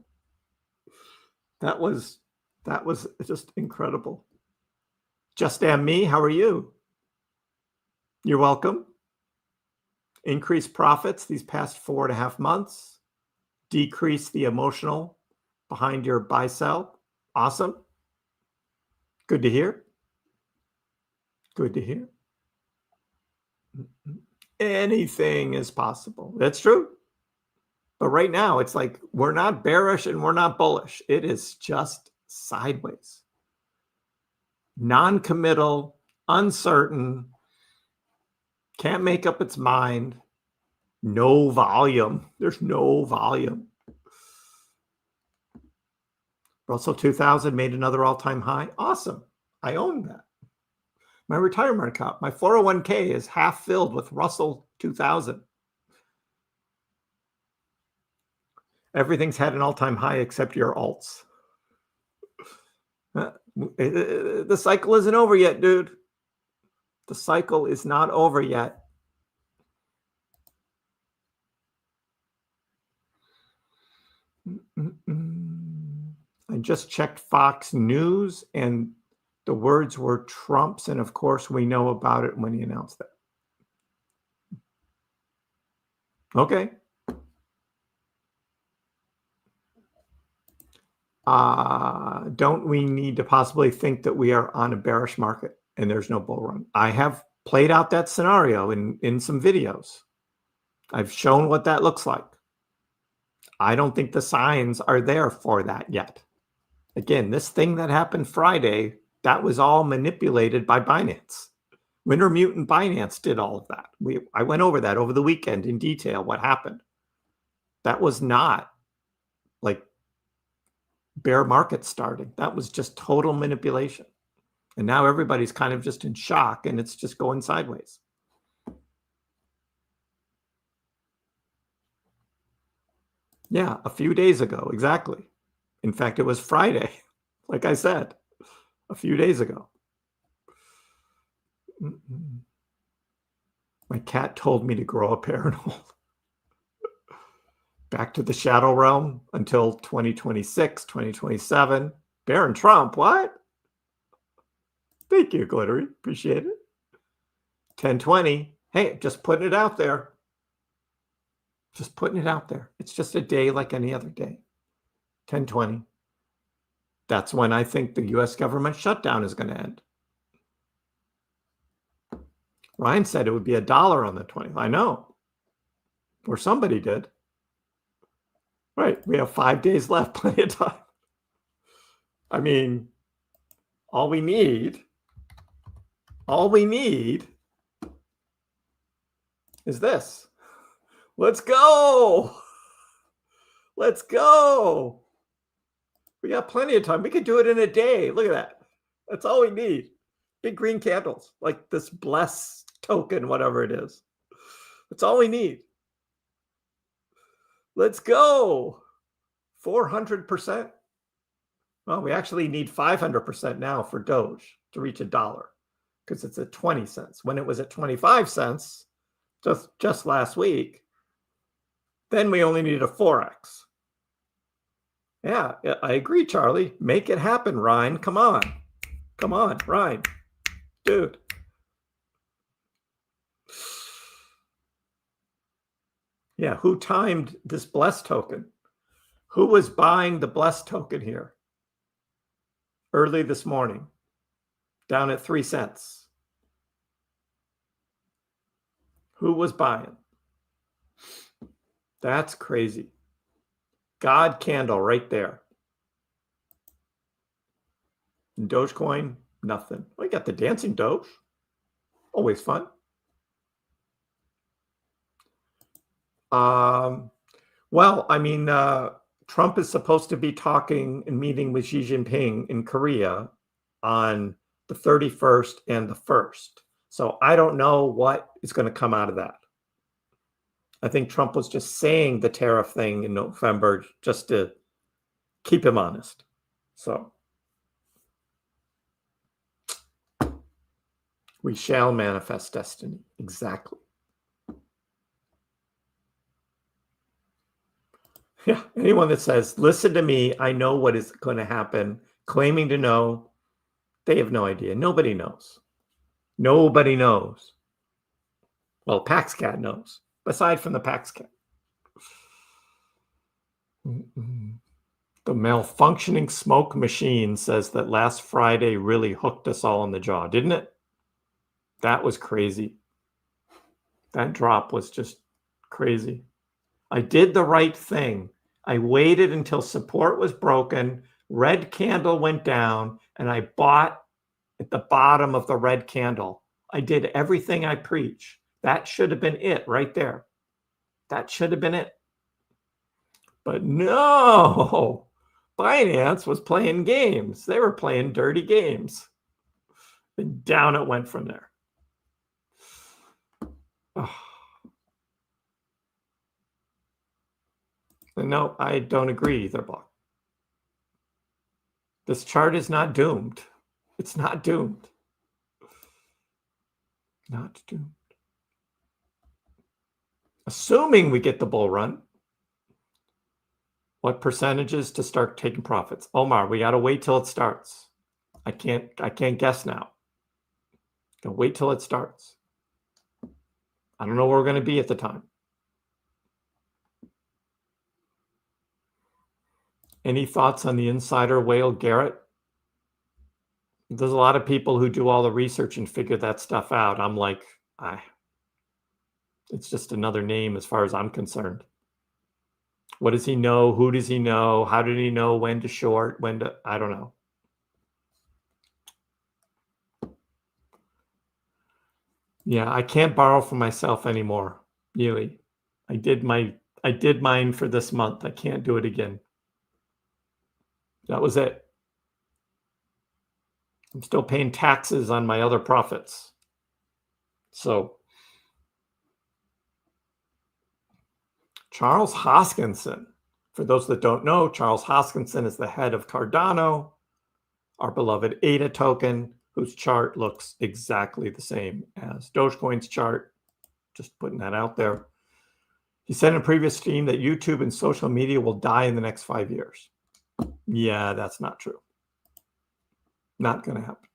That was just incredible. Just Damn Me, how are you? You're welcome. Increase profits these past 4.5 months. Decrease the emotional behind your buy sell. Awesome. Good to hear. Good to hear. Anything is possible. That's true. But right now, it's like we're not bearish and we're not bullish. It is just sideways. Non-committal, uncertain, can't make up its mind. No volume. There's no volume. Russell 2000 made another all-time high. Awesome. I own that. My retirement account, my 401k is half filled with Russell 2000. Everything's had an all-time high except your alts. The cycle isn't over yet, dude. The cycle is not over yet. I just checked Fox News and the words were Trump's, and of course we know about it when he announced that. Okay. Don't we need to possibly think that we are on a bearish market? and there's no bull run. I have played out that scenario in some videos. I've shown what that looks like. I don't think the signs are there for that yet. Again, this thing that happened Friday, that was all manipulated by Binance. Winter Mutant Binance did all of that. I went over that over the weekend in detail, what happened. That was not like bear market starting. That was just total manipulation. And now everybody's kind of just in shock and it's just going sideways. Yeah, a few days ago, exactly. In fact, it was Friday, like I said, a few days ago. My cat told me to grow a pair and hold. Back to the shadow realm until 2026, 2027. Baron Trump, what? Thank you, Glittery. Appreciate it. 1020. Hey, just putting it out there. Just putting it out there. It's just a day like any other day. 1020. That's when I think the US government shutdown is going to end. Ryan said it would be $1 on the 20th. I know. Or somebody did. Right. We have 5 days left. Plenty of time. I mean, all we need is this. Let's go. Let's go. We got plenty of time. We could do it in a day. Look at that. That's all we need. Big green candles, like this bless token, whatever it is. That's all we need. Let's go. 400%. Well, we actually need 500% now for Doge to reach $1 because it's at 20 cents. When it was at 25 cents just last week, then we only needed a 4x. Yeah, I agree, Charlie. Make it happen, Ryan. Come on. Come on, Ryan. Dude. Yeah, who timed this Bless token? Who was buying the Bless token here? Early this morning, down at 3 cents. Who was buying? That's crazy. God candle right there. And Dogecoin, nothing. We got the dancing Doge. Always fun. Well, I mean, Trump is supposed to be talking and meeting with Xi Jinping in Korea on the 31st and the 1st. So I don't know what is going to come out of that. I think Trump was just saying the tariff thing in November just to keep him honest. So we shall manifest destiny. Exactly. Yeah, anyone that says, listen to me, I know what is going to happen, claiming to know, they have no idea. Nobody knows. Nobody knows. Well, PaxCat knows, aside from the PaxCat. The malfunctioning smoke machine says that last Friday really hooked us all in the jaw, didn't it? That was crazy. That drop was just crazy. I did the right thing. I waited until support was broken, red candle went down, and I bought at the bottom of the red candle. I did everything I preach. That should have been it right there. That should have been it. But no, Binance was playing games. They were playing dirty games. And down it went from there. Oh. No, I don't agree either, Block. This chart is not doomed. It's not doomed. Not doomed. Assuming we get the bull run, what percentages to start taking profits? Omar, we got to wait till it starts. I can't guess now. Gotta wait till it starts. I don't know where we're going to be at the time. Any thoughts on the insider whale Garrett? There's a lot of people who do all the research and figure that stuff out. I'm like, it's just another name as far as I'm concerned. What does he know? Who does he know? How did he know when to short? When to, I don't know. Yeah, I can't borrow for myself anymore, really. I did mine for this month. I can't do it again. That was it. I'm still paying taxes on my other profits. So Charles Hoskinson, for those that don't know, Charles Hoskinson is the head of Cardano, our beloved ADA token, whose chart looks exactly the same as Dogecoin's chart. Just putting that out there. He said in a previous stream that YouTube and social media will die in the next 5 years. Yeah, that's not true. Not going to happen.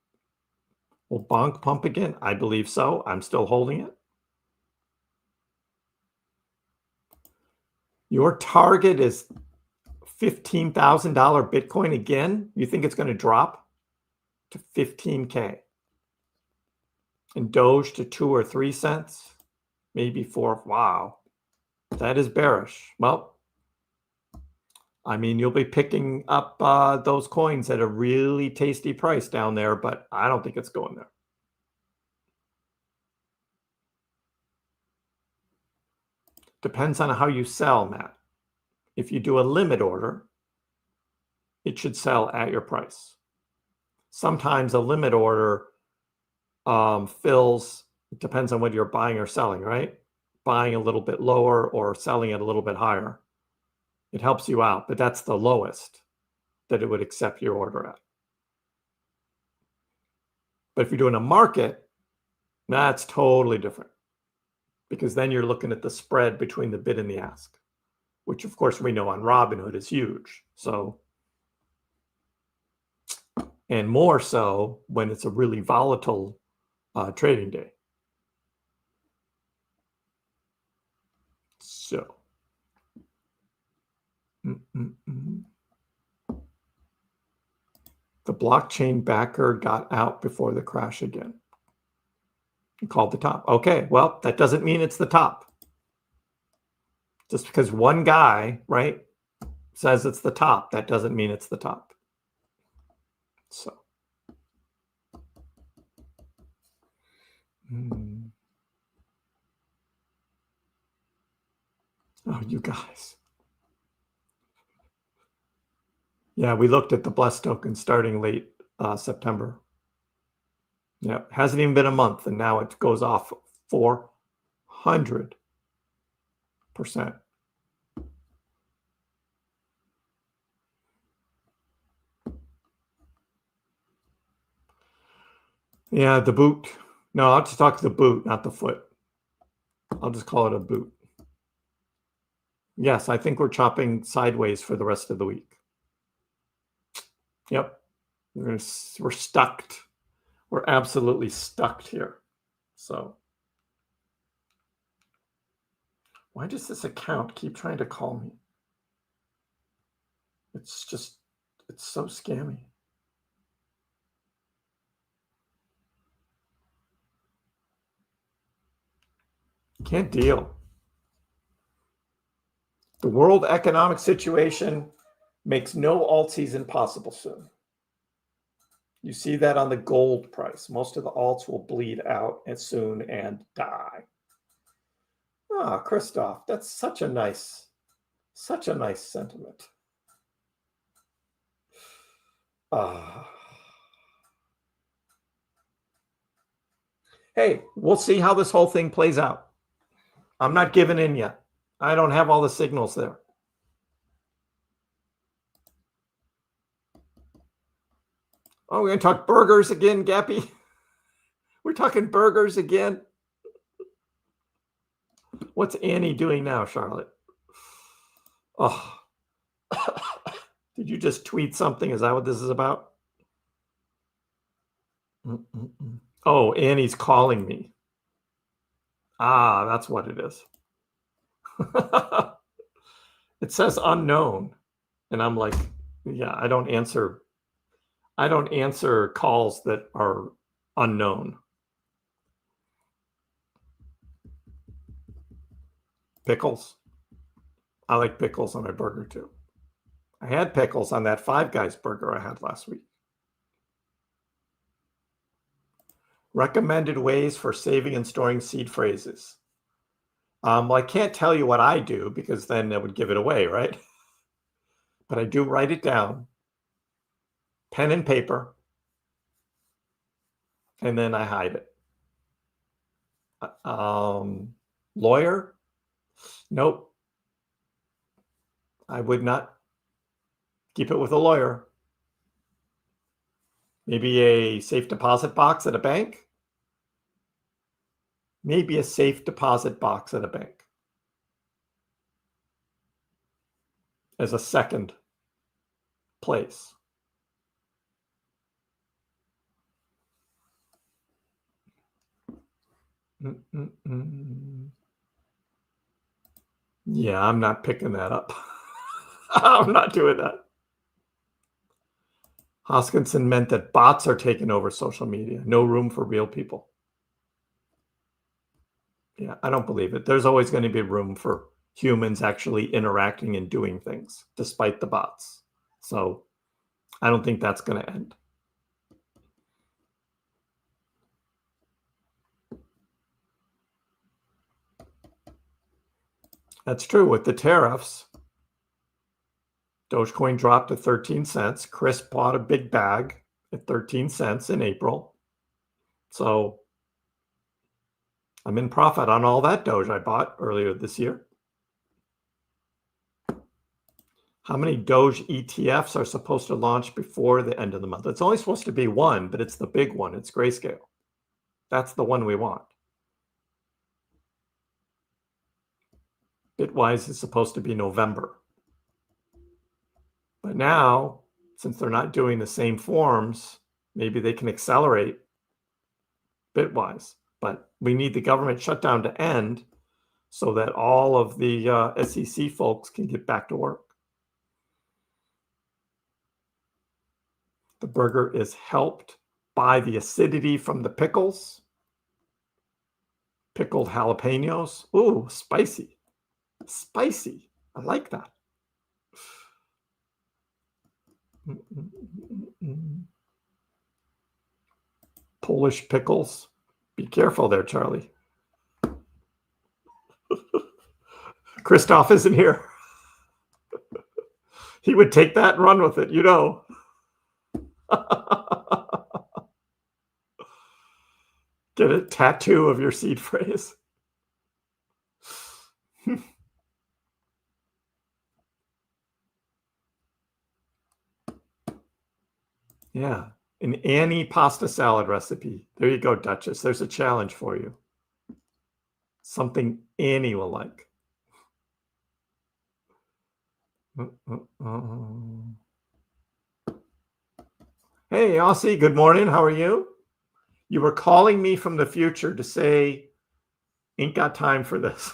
Will bonk pump again? I believe so. I'm still holding it. Your target is $15,000 Bitcoin again? You think it's going to drop to 15K? And Doge to 2 or 3 cents? Maybe 4. Wow. That is bearish. Well, I mean, you'll be picking up those coins at a really tasty price down there, but I don't think it's going there. Depends on how you sell, Matt. If you do a limit order, it should sell at your price. Sometimes a limit order fills, it depends on whether you're buying or selling, right? Buying a little bit lower or selling it a little bit higher. It helps you out, but that's the lowest that it would accept your order at. But if you're doing a market, that's totally different, because then you're looking at the spread between the bid and the ask, which of course we know on Robinhood is huge. So, and more so when it's a really volatile trading day. So. The blockchain backer got out before the crash again. Called the top. Okay, well, that doesn't mean it's the top. Just because one guy, right, says it's the top, that doesn't mean it's the top. So. Oh, you guys. Yeah, we looked at the Blessed token starting late September. Yeah, hasn't even been a month, and now it goes off 400%. Yeah, the boot. No, I'll just talk the boot, not the foot. I'll just call it a boot. Yes, I think we're chopping sideways for the rest of the week. Yep. We're stuck. We're absolutely stuck here. So why does this account keep trying to call me? It's so scammy. Can't deal. The world economic situation makes no alt season possible soon. You see that on the gold price. Most of the alts will bleed out as soon and die. Ah, Christoph, that's such a nice sentiment. Hey, we'll see how this whole thing plays out. I'm not giving in yet. I don't have all the signals there. Oh, we're going to talk burgers again, Gappy? We're talking burgers again? What's Annie doing now, Charlotte? Oh. Did you just tweet something? Is that what this is about? Oh, Annie's calling me. Ah, that's what it is. It says unknown. And I'm like, yeah, I don't answer I don't answer calls that are unknown. Pickles. I like pickles on my burger too. I had pickles on that Five Guys burger I had last week. Recommended ways for saving and storing seed phrases. Well, I can't tell you what I do because then that would give it away, right? But I do write it down, pen and paper, and then I hide it. Lawyer? Nope. I would not keep it with a lawyer. Maybe a safe deposit box at a bank? Maybe a safe deposit box at a bank as a second place. Yeah, I'm not picking that up. I'm not doing that. Hoskinson meant that bots are taking over social media. No room for real people. Yeah, I don't believe it. There's always going to be room for humans actually interacting and doing things, despite the bots. So I don't think that's going to end. That's true with the tariffs. Dogecoin dropped to 13 cents. Kriss bought a big bag at 13 cents in April. So I'm in profit on all that Doge I bought earlier this year. How many Doge ETFs are supposed to launch before the end of the month? It's only supposed to be one, but it's the big one. It's Grayscale. That's the one we want. Bitwise is supposed to be November. But now, since they're not doing the same forms, maybe they can accelerate Bitwise. But we need the government shutdown to end so that all of the SEC folks can get back to work. The burger is helped by the acidity from the pickles. Pickled jalapenos. Ooh, spicy. Spicy. I like that. Polish pickles. Be careful there, Charlie. Christoph isn't here. He would take that and run with it, you know. Get a tattoo of your seed phrase. Yeah, an Annie pasta salad recipe. There you go, Duchess. There's a challenge for you. Something Annie will like. Hey, Aussie, good morning. How are you? You were calling me from the future to say, ain't got time for this.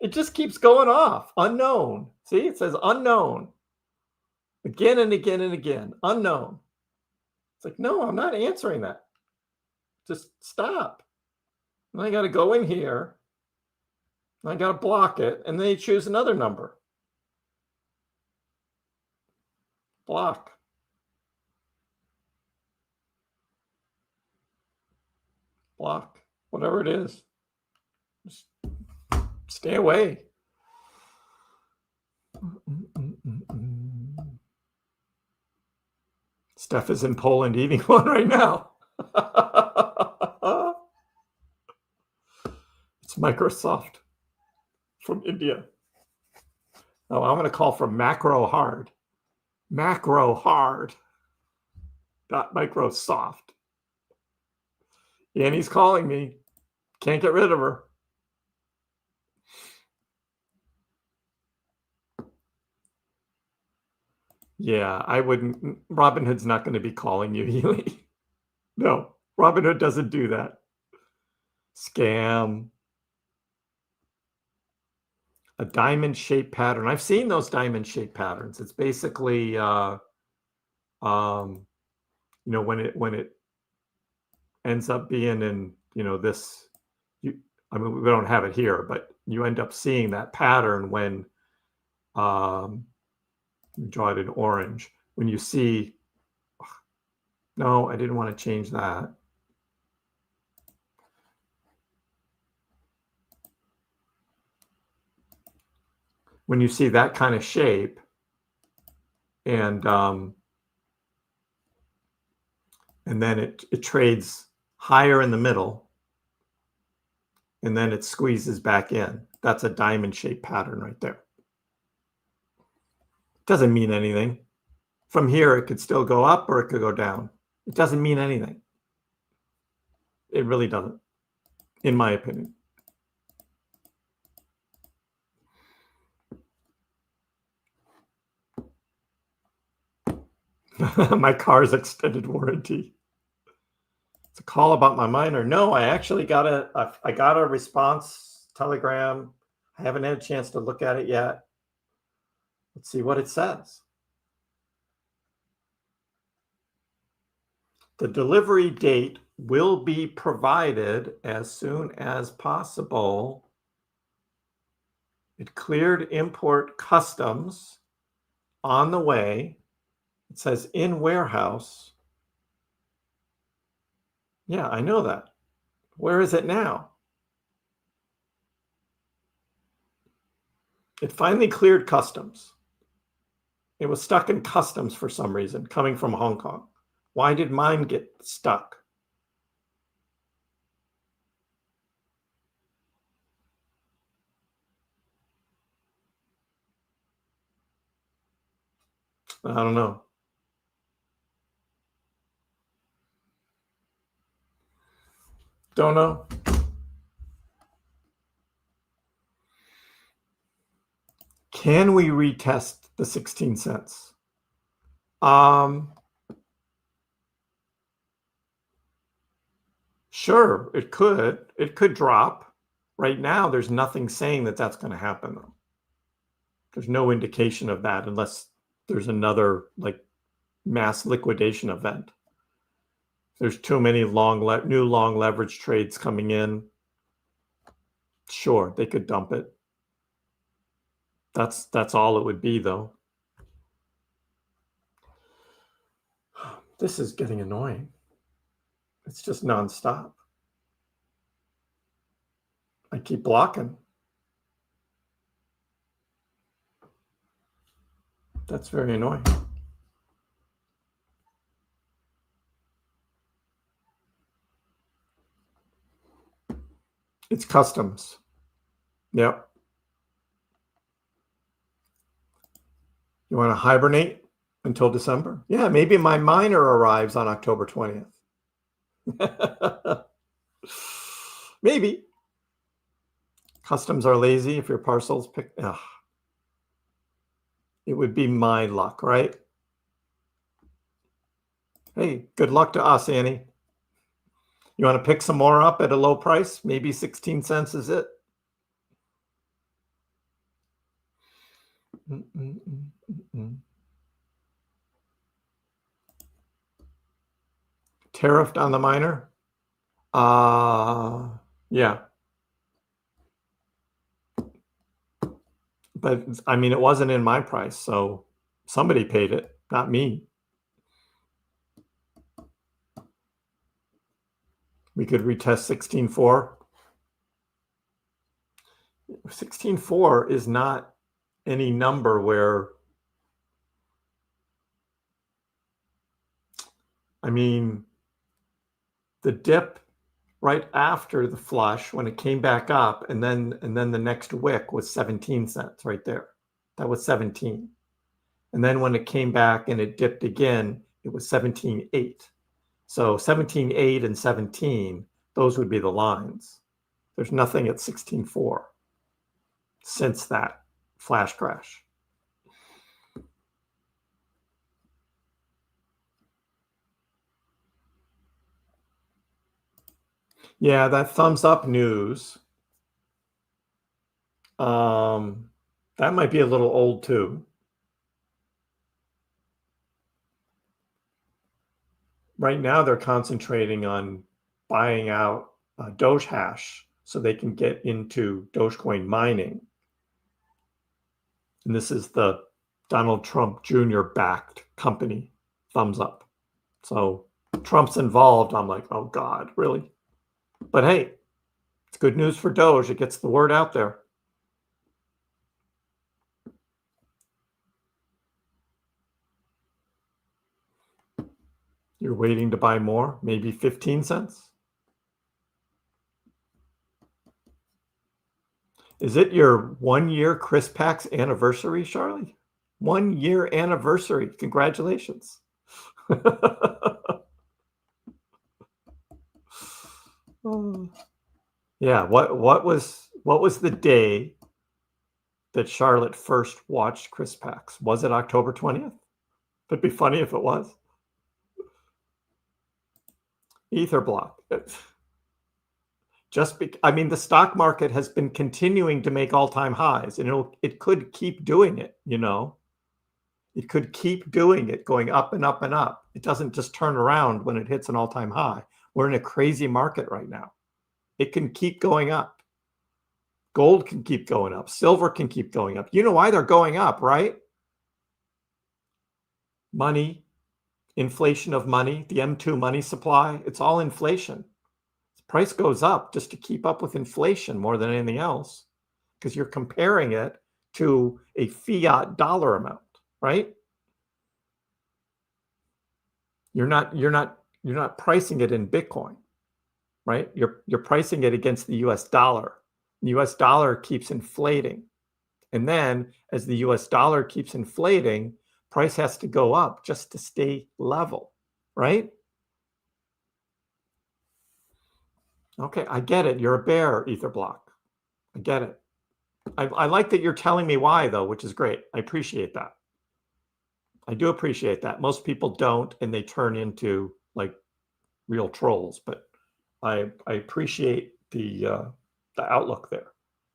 It just keeps going off. Unknown. See, it says unknown. Again and again and again. Unknown. It's like, no, I'm not answering that. Just stop. And I got to go in here. I got to block it. And then you choose another number. Block. Block. Whatever it is. Just stay away. Steph is in Poland eating one right now. It's Microsoft from India. Oh, I'm going to call from Macro Hard. Macro Hard. .Microsoft. Annie's calling me. Can't get rid of her. Yeah, I wouldn't. Robinhood's not going to be calling you, Healy. No, Robinhood doesn't do that. Scam. a diamond shaped pattern. I've seen those diamond shaped patterns. It's basically, you know, when it ends up being in, you know, this, I mean, we don't have it here, but you end up seeing that pattern when, draw it in orange. When you see, no, I didn't want to change that. When you see that kind of shape, and then it trades higher in the middle, and then it squeezes back in. That's a diamond shaped pattern right there. Doesn't mean anything. From here, it could still go up or it could go down. It doesn't mean anything. It really doesn't, in my opinion. My car's extended warranty. It's a call about my miner. No, I actually got a response telegram. I haven't had a chance to look at it yet. Let's see what it says. The delivery date will be provided as soon as possible. It cleared import customs on the way. It says in warehouse. Yeah, I know that. Where is it now? It finally cleared customs. It was stuck in customs for some reason, coming from Hong Kong. Why did mine get stuck? I don't know. Don't know. Can we retest the 16 cents? Sure, it could. It could drop. Right now, there's nothing saying that that's going to happen, though. There's no indication of that unless there's another like mass liquidation event. There's too many new long leverage trades coming in. Sure, they could dump it. That's all it would be, though. This is getting annoying. It's just nonstop. I keep blocking. That's very annoying. It's customs. Yep. You want to hibernate until December? Yeah, maybe my miner arrives on October 20th. Maybe. Customs are lazy if your parcels pick. Ugh. It would be my luck, right? Hey, good luck to us, Annie. You want to pick some more up at a low price? Maybe 16 cents is it. Tariffed on the miner? Yeah. But I mean, it wasn't in my price, so somebody paid it, not me. We could retest 16.4. 16.4 is not any number where, I mean, the dip right after the flush when it came back up, and then the next wick was 17 cents right there. That was 17. And then when it came back and it dipped again, it was 17.8. So 17.8 and 17, those would be the lines. There's nothing at 16.4 since that flash crash. Yeah, that thumbs up news. That might be a little old too. Right now, they're concentrating on buying out Doge hash so they can get into Dogecoin mining. And this is the Donald Trump Jr. backed company. Thumbs up. So Trump's involved. I'm like, oh God, really? But hey, it's good news for Doge. It gets the word out there. You're waiting to buy more, maybe 15 cents. Is it your 1 year KrissPax anniversary, Charlie? 1 year anniversary. Congratulations. Yeah, what was the day that Charlotte first watched KrissPax? Was it October 20th? It'd be funny if it was. Ether block. I mean, the stock market has been continuing to make all-time highs, and it could keep doing it, you know. It could keep doing it, going up and up and up. It doesn't just turn around when it hits an all-time high. We're in a crazy market right now. It can keep going up. Gold can keep going up. Silver can keep going up. You know why they're going up, right? Money, inflation of money, the M2 money supply, it's all inflation. The price goes up just to keep up with inflation more than anything else, because you're comparing it to a fiat dollar amount, right? You're not pricing it in Bitcoin, right? You're pricing it against the US dollar. The US dollar keeps inflating. And then as the US dollar keeps inflating, price has to go up just to stay level, right? Okay, I get it. You're a bear, Etherblock. I get it. I like that you're telling me why, though, which is great. I appreciate that. I do appreciate that. Most people don't, and they turn into like real trolls. But I appreciate the outlook there,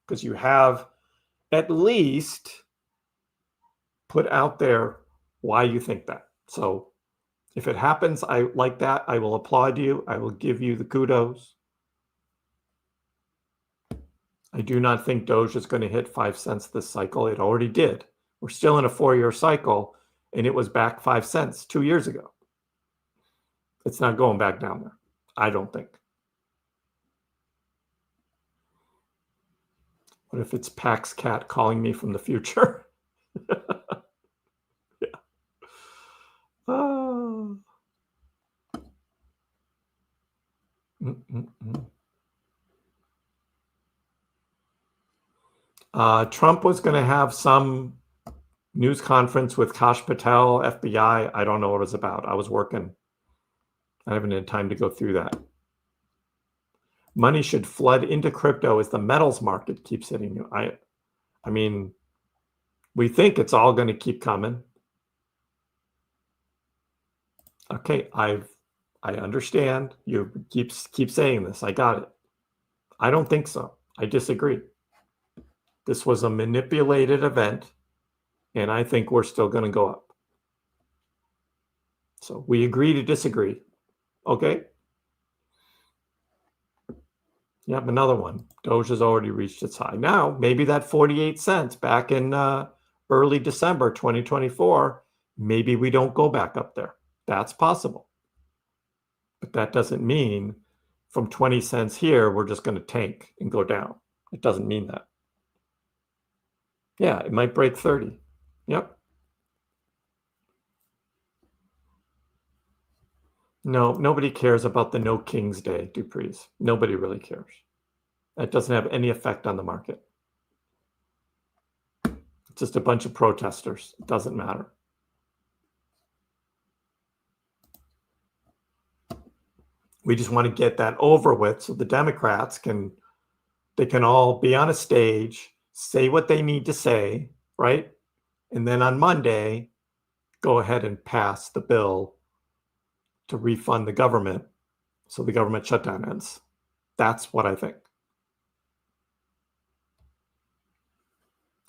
because you have at least put out there why you think that. So if it happens, I like that. I will applaud you. I will give you the kudos. I do not think Doge is going to hit 5 cents this cycle. It already did. We're still in a 4-year cycle, and it was back 5 cents 2 years ago. It's not going back down there, I don't think. What if it's Pax Cat calling me from the future? Yeah. Oh. Trump was going to have some news conference with Kash Patel, FBI. I don't know what it was about. I was working. I haven't had time to go through that. Money should flood into crypto as the metals market keeps hitting you. I mean, we think it's all going to keep coming. Okay, I understand. You keep saying this. I got it. I don't think so. I disagree. This was a manipulated event, and I think we're still going to go up. So we agree to disagree. Okay? Yep, another one. Doge has already reached its high. Now, maybe that 48 cents back in early December 2024, maybe we don't go back up there. That's possible. But that doesn't mean from 20 cents here, we're just going to tank and go down. It doesn't mean that. Yeah, it might break 30. Yep. No, nobody cares about the No King's Day, Dupree's. Nobody really cares. That doesn't have any effect on the market. It's just a bunch of protesters. It doesn't matter. We just want to get that over with so the Democrats can all be on a stage, say what they need to say, right? And then on Monday, go ahead and pass the bill to refund the government so the government shutdown ends. That's what I think.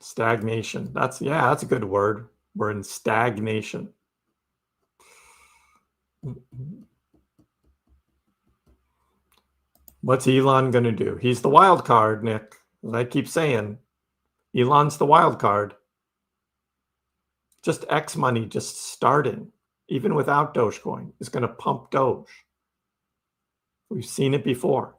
Stagnation. That's a good word. We're in stagnation. What's Elon going to do? He's the wild card, Nick. As I keep saying, Elon's the wild card. Just X money just starting, even without Dogecoin, is going to pump Doge. We've seen it before.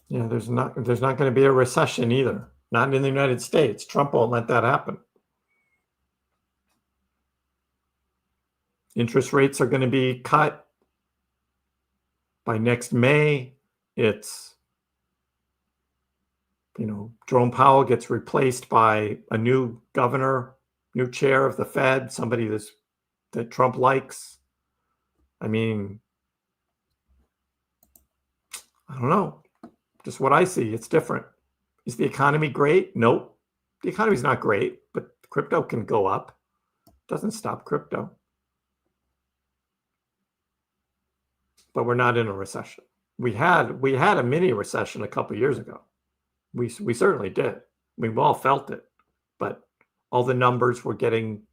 Yeah, there's not going to be a recession either. Not in the United States. Trump won't let that happen. Interest rates are going to be cut by next May. It's, Jerome Powell gets replaced by a new governor, new chair of the Fed, somebody that Trump likes. I mean, I don't know. Just what I see, it's different. Is the economy great? Nope. The economy's not great, but crypto can go up. Doesn't stop crypto. But we're not in a recession. We had a mini recession a couple of years ago. We certainly did. We've all felt it. But all the numbers were getting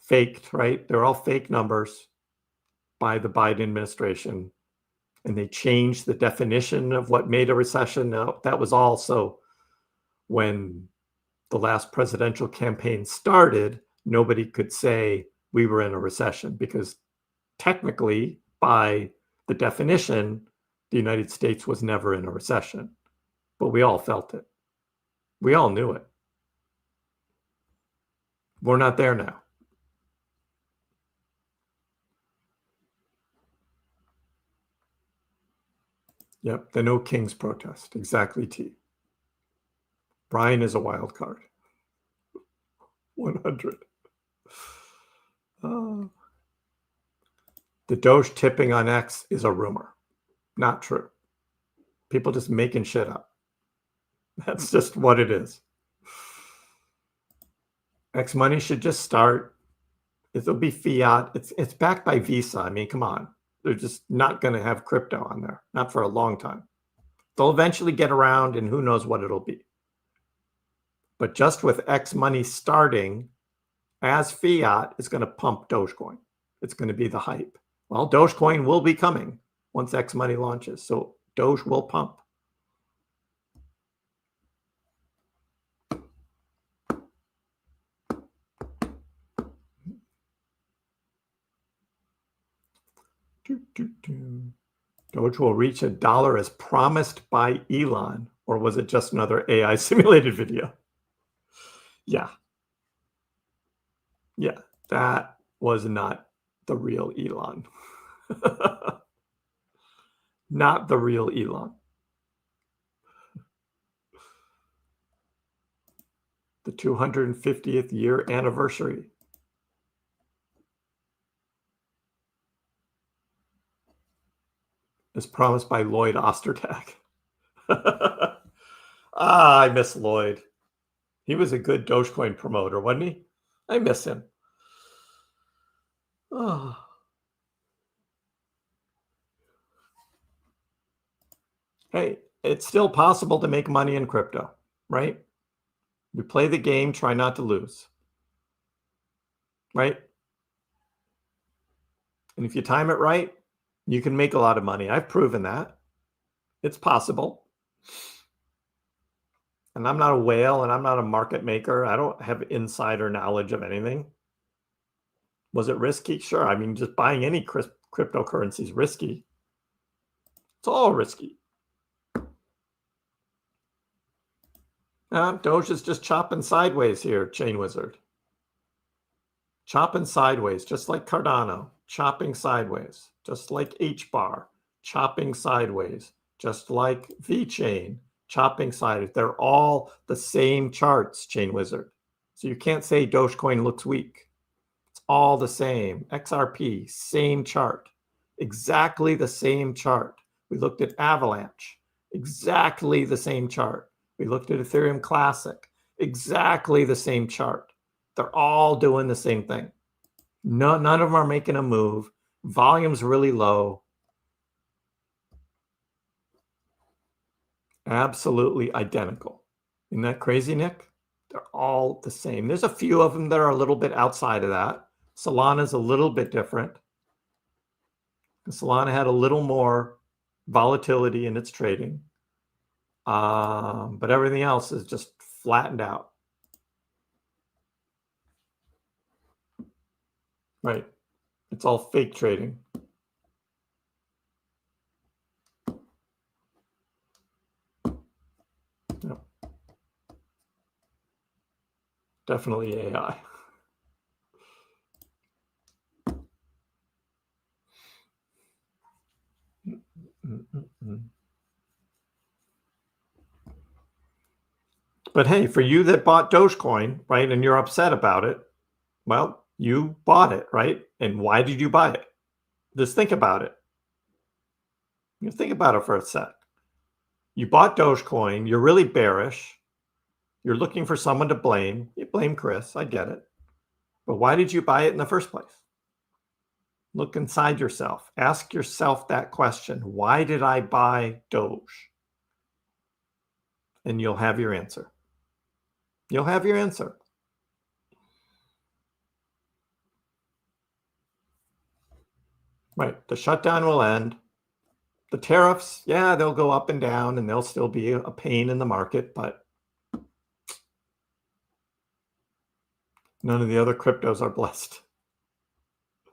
faked, right? They're all fake numbers by the Biden administration. And they changed the definition of what made a recession. Now, that was also when the last presidential campaign started, nobody could say we were in a recession because technically, by the definition, the United States was never in a recession. But we all felt it. We all knew it. We're not there now. Yep, the No Kings protest. Exactly, T. Brian is a wild card. 100. The Doge tipping on X is a rumor. Not true. People just making shit up. That's just what it is. X money should just start. It'll be fiat. It's backed by Visa. I mean, come on. They're just not going to have crypto on there. Not for a long time. They'll eventually get around, and who knows what it'll be. But just with X money starting as fiat, it's going to pump Dogecoin. It's going to be the hype. Well, Dogecoin will be coming once X money launches. So Doge will pump. Doge will reach $1 as promised by Elon, or was it just another AI simulated video? Yeah, that was not the real Elon. Not the real Elon. The 250th year anniversary. As promised by Lloyd Ostertag. I miss Lloyd. He was a good Dogecoin promoter, wasn't he? I miss him. Oh. Hey, it's still possible to make money in crypto, right? You play the game, try not to lose. Right? And if you time it right, you can make a lot of money. I've proven that. It's possible. And I'm not a whale and I'm not a market maker. I don't have insider knowledge of anything. Was it risky? Sure. I mean, just buying any cryptocurrency is risky. It's all risky. Doge is just chopping sideways here, Chain Wizard. Chopping sideways, just like Cardano. Chopping sideways, just like H-bar. Chopping sideways, just like VeChain. Chopping sideways. They're all the same charts, Chain Wizard. So you can't say Dogecoin looks weak. It's all the same. XRP, same chart. Exactly the same chart. We looked at Avalanche. Exactly the same chart. We looked at Ethereum Classic. Exactly the same chart. They're all doing the same thing. None of them are making a move. Volume's really low. Absolutely identical. Isn't that crazy, Nick? They're all the same. There's a few of them that are a little bit outside of that. Solana's a little bit different. Solana had a little more volatility in its trading. But everything else is just flattened out. Right. It's all fake trading. Yep. Definitely AI. But hey, for you that bought Dogecoin, right, and you're upset about it, well, you bought it, right? And why did you buy it? Just think about it. You think about it for a sec. You bought Dogecoin. You're really bearish. You're looking for someone to blame. You blame Kriss. I get it. But why did you buy it in the first place? Look inside yourself. Ask yourself that question. Why did I buy Doge? And you'll have your answer. You'll have your answer. Right. The shutdown will end. The tariffs, yeah, they'll go up and down and they'll still be a pain in the market, but none of the other cryptos are blessed.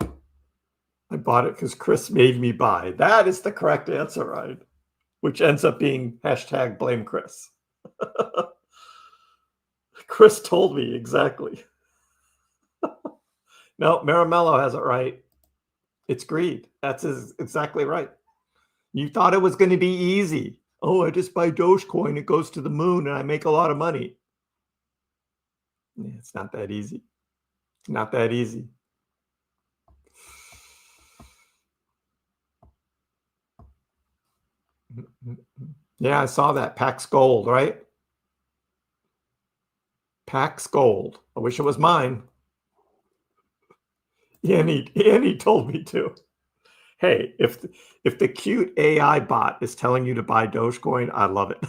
I bought it because Kriss made me buy. That is the correct answer, right? Which ends up being hashtag blame Kriss. Kriss told me exactly. No, Maramello has it right. It's greed. That's exactly right. You thought it was going to be easy. Oh, I just buy Dogecoin. It goes to the moon and I make a lot of money. It's not that easy. Not that easy. Yeah, I saw that. Pax Gold, right? Pax Gold. I wish it was mine. Annie told me to. Hey, if the cute AI bot is telling you to buy Dogecoin, I love it.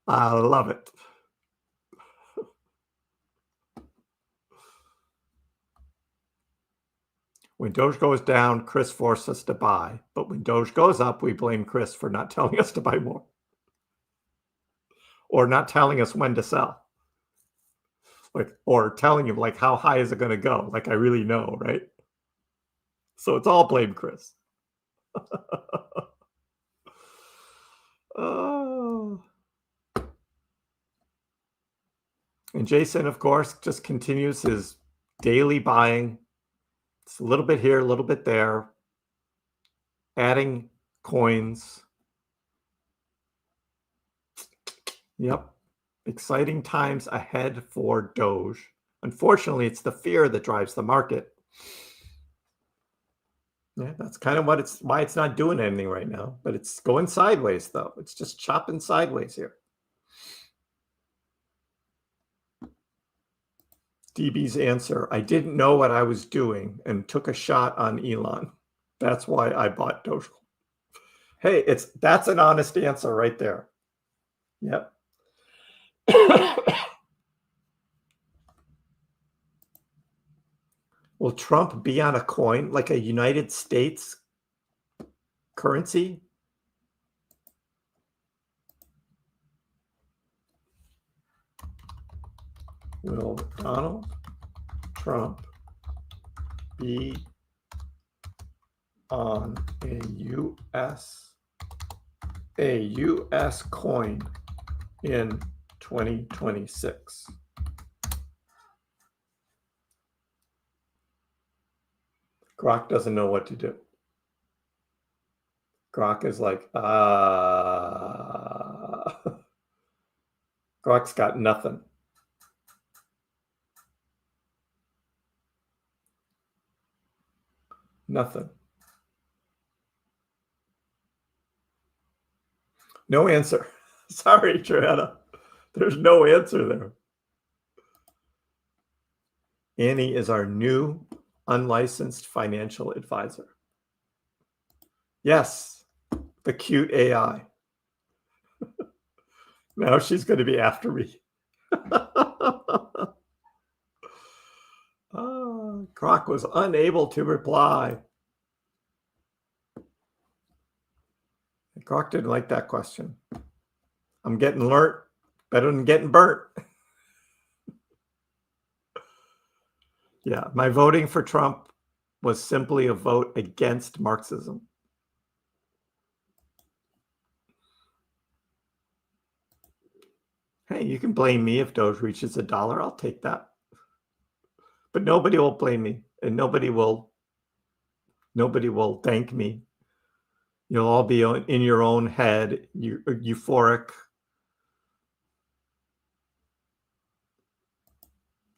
I love it. When Doge goes down, Kriss forced us to buy. But when Doge goes up, we blame Kriss for not telling us to buy more. Or not telling us when to sell. Like, or telling him, like, how high is it going to go? Like, I really know, right? So it's all blame Kriss. Oh. And Jason, of course, just continues his daily buying. It's a little bit here, a little bit there. Adding coins. Yep. Exciting times ahead for Doge. Unfortunately, it's the fear that drives the market. Yeah, that's kind of why it's not doing anything right now. But it's going sideways, though. It's just chopping sideways here. DB's answer, I didn't know what I was doing and took a shot on Elon. That's why I bought Doge. Hey, that's an honest answer right there. Yep. Will Trump be on a coin, like a United States currency? Will Donald Trump be on a US coin in 2026? Grok doesn't know what to do. Grok is like, Grok's got nothing. Nothing. No answer. Sorry, Joanna. There's no answer there. Annie is our new unlicensed financial advisor. Yes, the cute AI. Now she's going to be after me. Croc was unable to reply. Croc didn't like that question. I'm getting learnt better than getting burnt. Yeah, my voting for Trump was simply a vote against Marxism. Hey, you can blame me if Doge reaches $1. I'll take that. But nobody will blame me, and nobody will thank me. You'll all be in your own head, euphoric,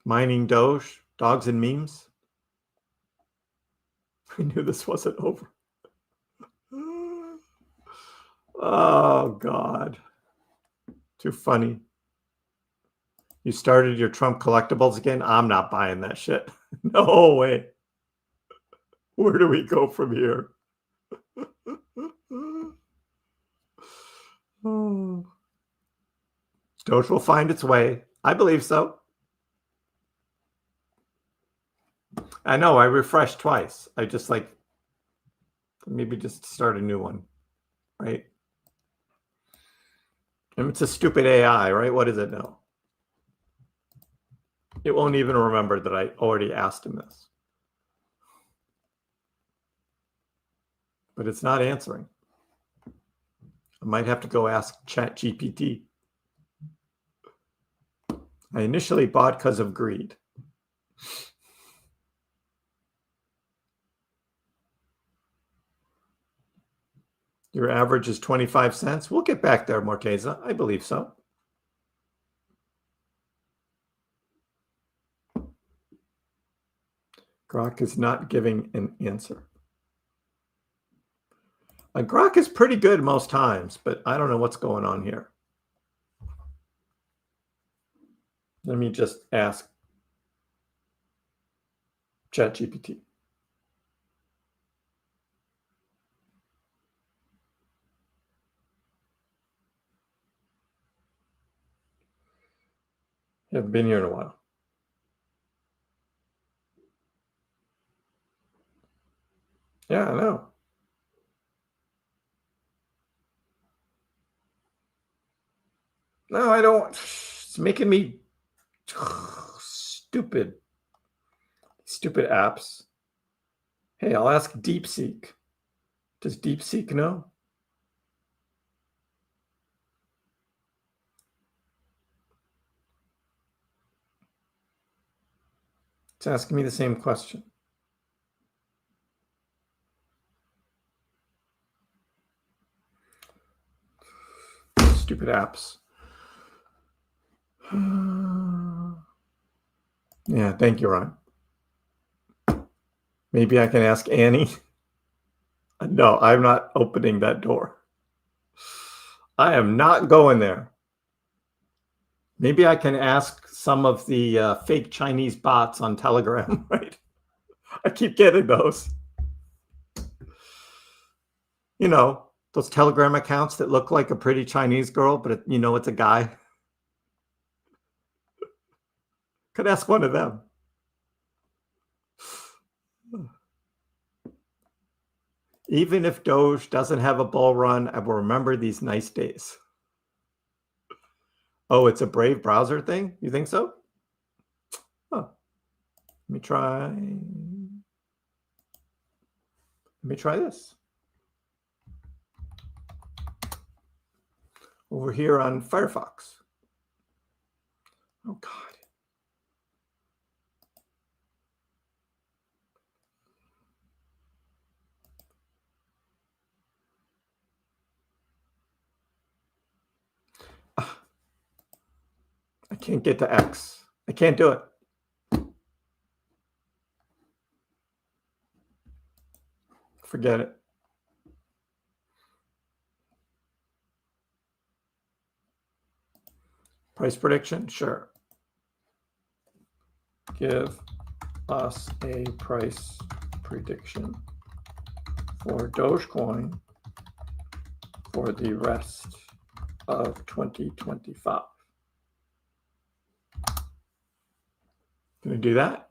mining Doge, dogs and memes. I knew this wasn't over. Oh, God. Too funny. You started your Trump collectibles again? I'm not buying that shit. No way. Where do we go from here? Oh. Doge will find its way. I believe so. I know, I refreshed twice. I just maybe just start a new one, right? And it's a stupid AI, right? What does it know? It won't even remember that I already asked him this. But it's not answering. I might have to go ask ChatGPT. I initially bought because of greed. Your average is 25 cents. We'll get back there, Morteza. I believe so. Grok is not giving an answer. Grok is pretty good most times, but I don't know what's going on here. Let me just ask ChatGPT. Haven't been here in a while. Yeah, I know. No, I don't. It's making me stupid. Stupid apps. Hey, I'll ask DeepSeek. Does DeepSeek know? It's asking me the same question. Stupid apps. Yeah, thank you, Ron. Maybe I can ask Annie. No, I'm not opening that door. I am not going there. Maybe I can ask some of the fake Chinese bots on Telegram, right? I keep getting those. You know, those Telegram accounts that look like a pretty Chinese girl, but it's a guy. Could ask one of them. Even if Doge doesn't have a bull run, I will remember these nice days. Oh, it's a Brave browser thing? You think so? Huh. Let me try this. Over here on Firefox. Oh, God. I can't get to X. I can't do it. Forget it. Price prediction? Sure. Give us a price prediction for Dogecoin for the rest of 2025. Can we do that?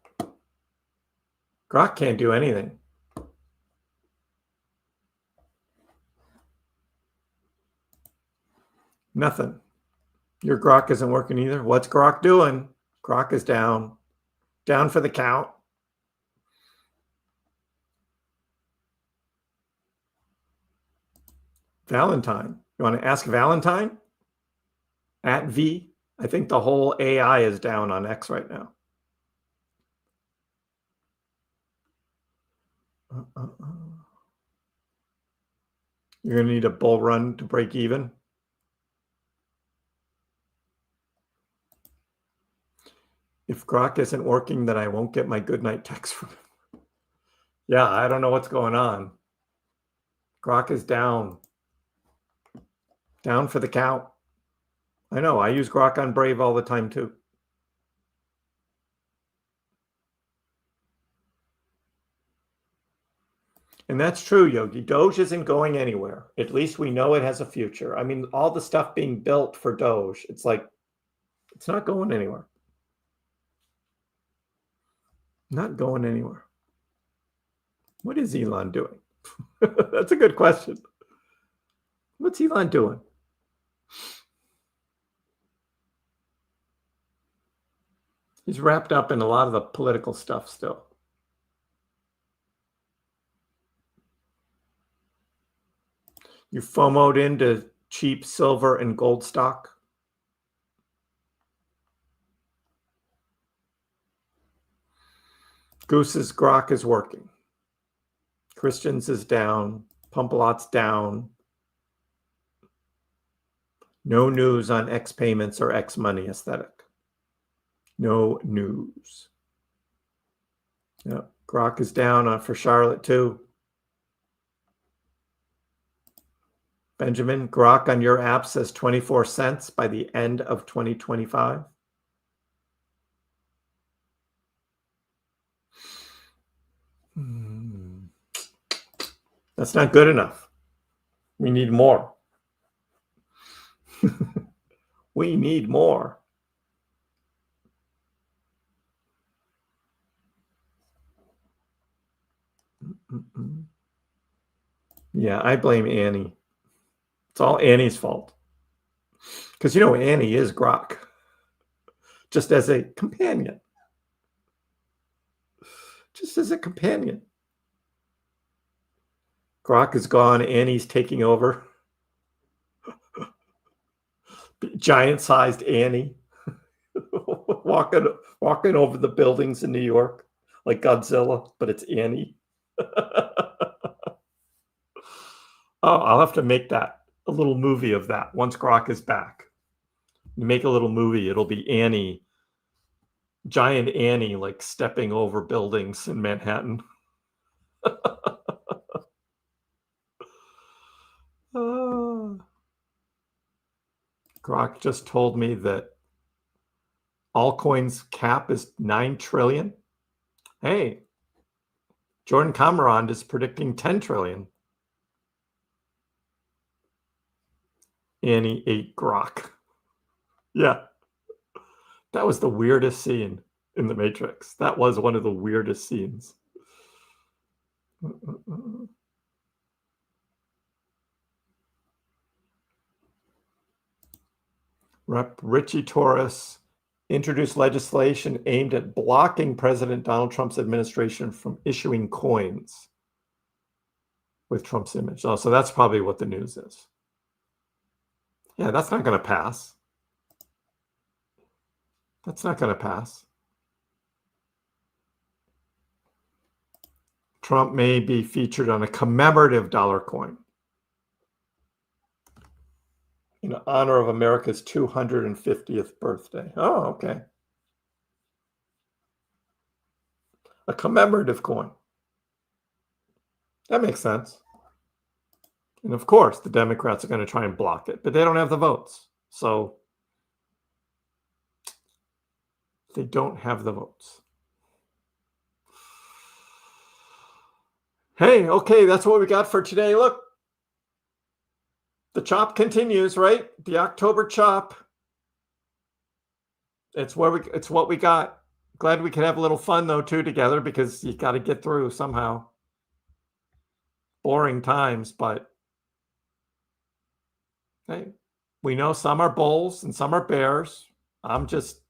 Grok can't do anything. Nothing. Your Grok isn't working either. What's Grok doing? Grok is down. Down for the count. Valentine. You want to ask Valentine? At V. I think the whole AI is down on X right now. You're going to need a bull run to break even. If Grok isn't working, then I won't get my good night text from him. Yeah, I don't know what's going on. Grok is down. Down for the count. I know. I use Grok on Brave all the time too. And that's true, Yogi. Doge isn't going anywhere. At least we know it has a future. I mean, all the stuff being built for Doge, it's like, it's not going anywhere. Not going anywhere. What is Elon doing? That's a good question. What's Elon doing? He's wrapped up in a lot of the political stuff still. You FOMO'd into cheap silver and gold stock. Goose's Grok is working. Christian's is down. Pump-a-lot's down. No news on X payments or X money aesthetic. No news. Yep. Grok is down for Charlotte too. Benjamin, Grok on your app says 24 cents by the end of 2025. That's not good enough. We need more. We need more. Yeah, I blame Annie. It's all Annie's fault. Because, you know, Annie is Grok. Just as a companion. Just as a companion. Grok is gone. Annie's taking over. Giant-sized Annie. walking over the buildings in New York like Godzilla, but it's Annie. Oh, I'll have to make that a little movie of that once Grok is back. You make a little movie, it'll be Annie, giant Annie, like stepping over buildings in Manhattan. Grok just told me that Altcoin's cap is 9 trillion. Hey, Jordan Cameron is predicting 10 trillion. Annie ate Grok. Yeah. That was the weirdest scene in The Matrix. That was one of the weirdest scenes. Rep. Richie Torres introduced legislation aimed at blocking President Donald Trump's administration from issuing coins with Trump's image. Oh, so that's probably what the news is. Yeah, that's not going to pass. That's not going to pass. Trump may be featured on a commemorative dollar coin in honor of America's 250th birthday. Oh, okay. A commemorative coin. That makes sense. And of course, the Democrats are going to try and block it, but they don't have the votes. So they don't have the votes. Hey, okay, that's what we got for today. Look, the chop continues, right? The October chop. It's what we got. Glad we could have a little fun though too together, because you got to get through somehow. Boring times, but hey, we know some are bulls and some are bears. I'm just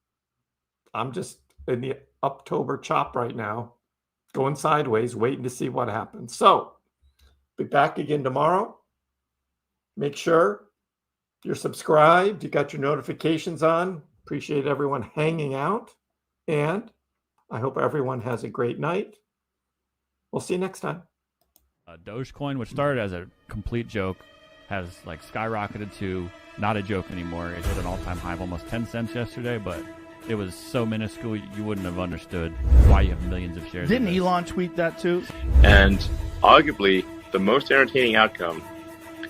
in the October chop right now, going sideways, waiting to see what happens. So, be back again tomorrow. Make sure you're subscribed, you got your notifications on. Appreciate everyone hanging out, and I hope everyone has a great night. We'll see you next time. Dogecoin, which started as a complete joke, has like skyrocketed to not a joke anymore. It hit an all-time high of almost 10 cents yesterday, but it was so minuscule you wouldn't have understood why you have millions of shares. Didn't Elon tweet that too? And arguably, the most entertaining outcome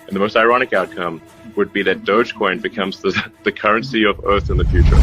and the most ironic outcome would be that Dogecoin becomes the currency of Earth in the future.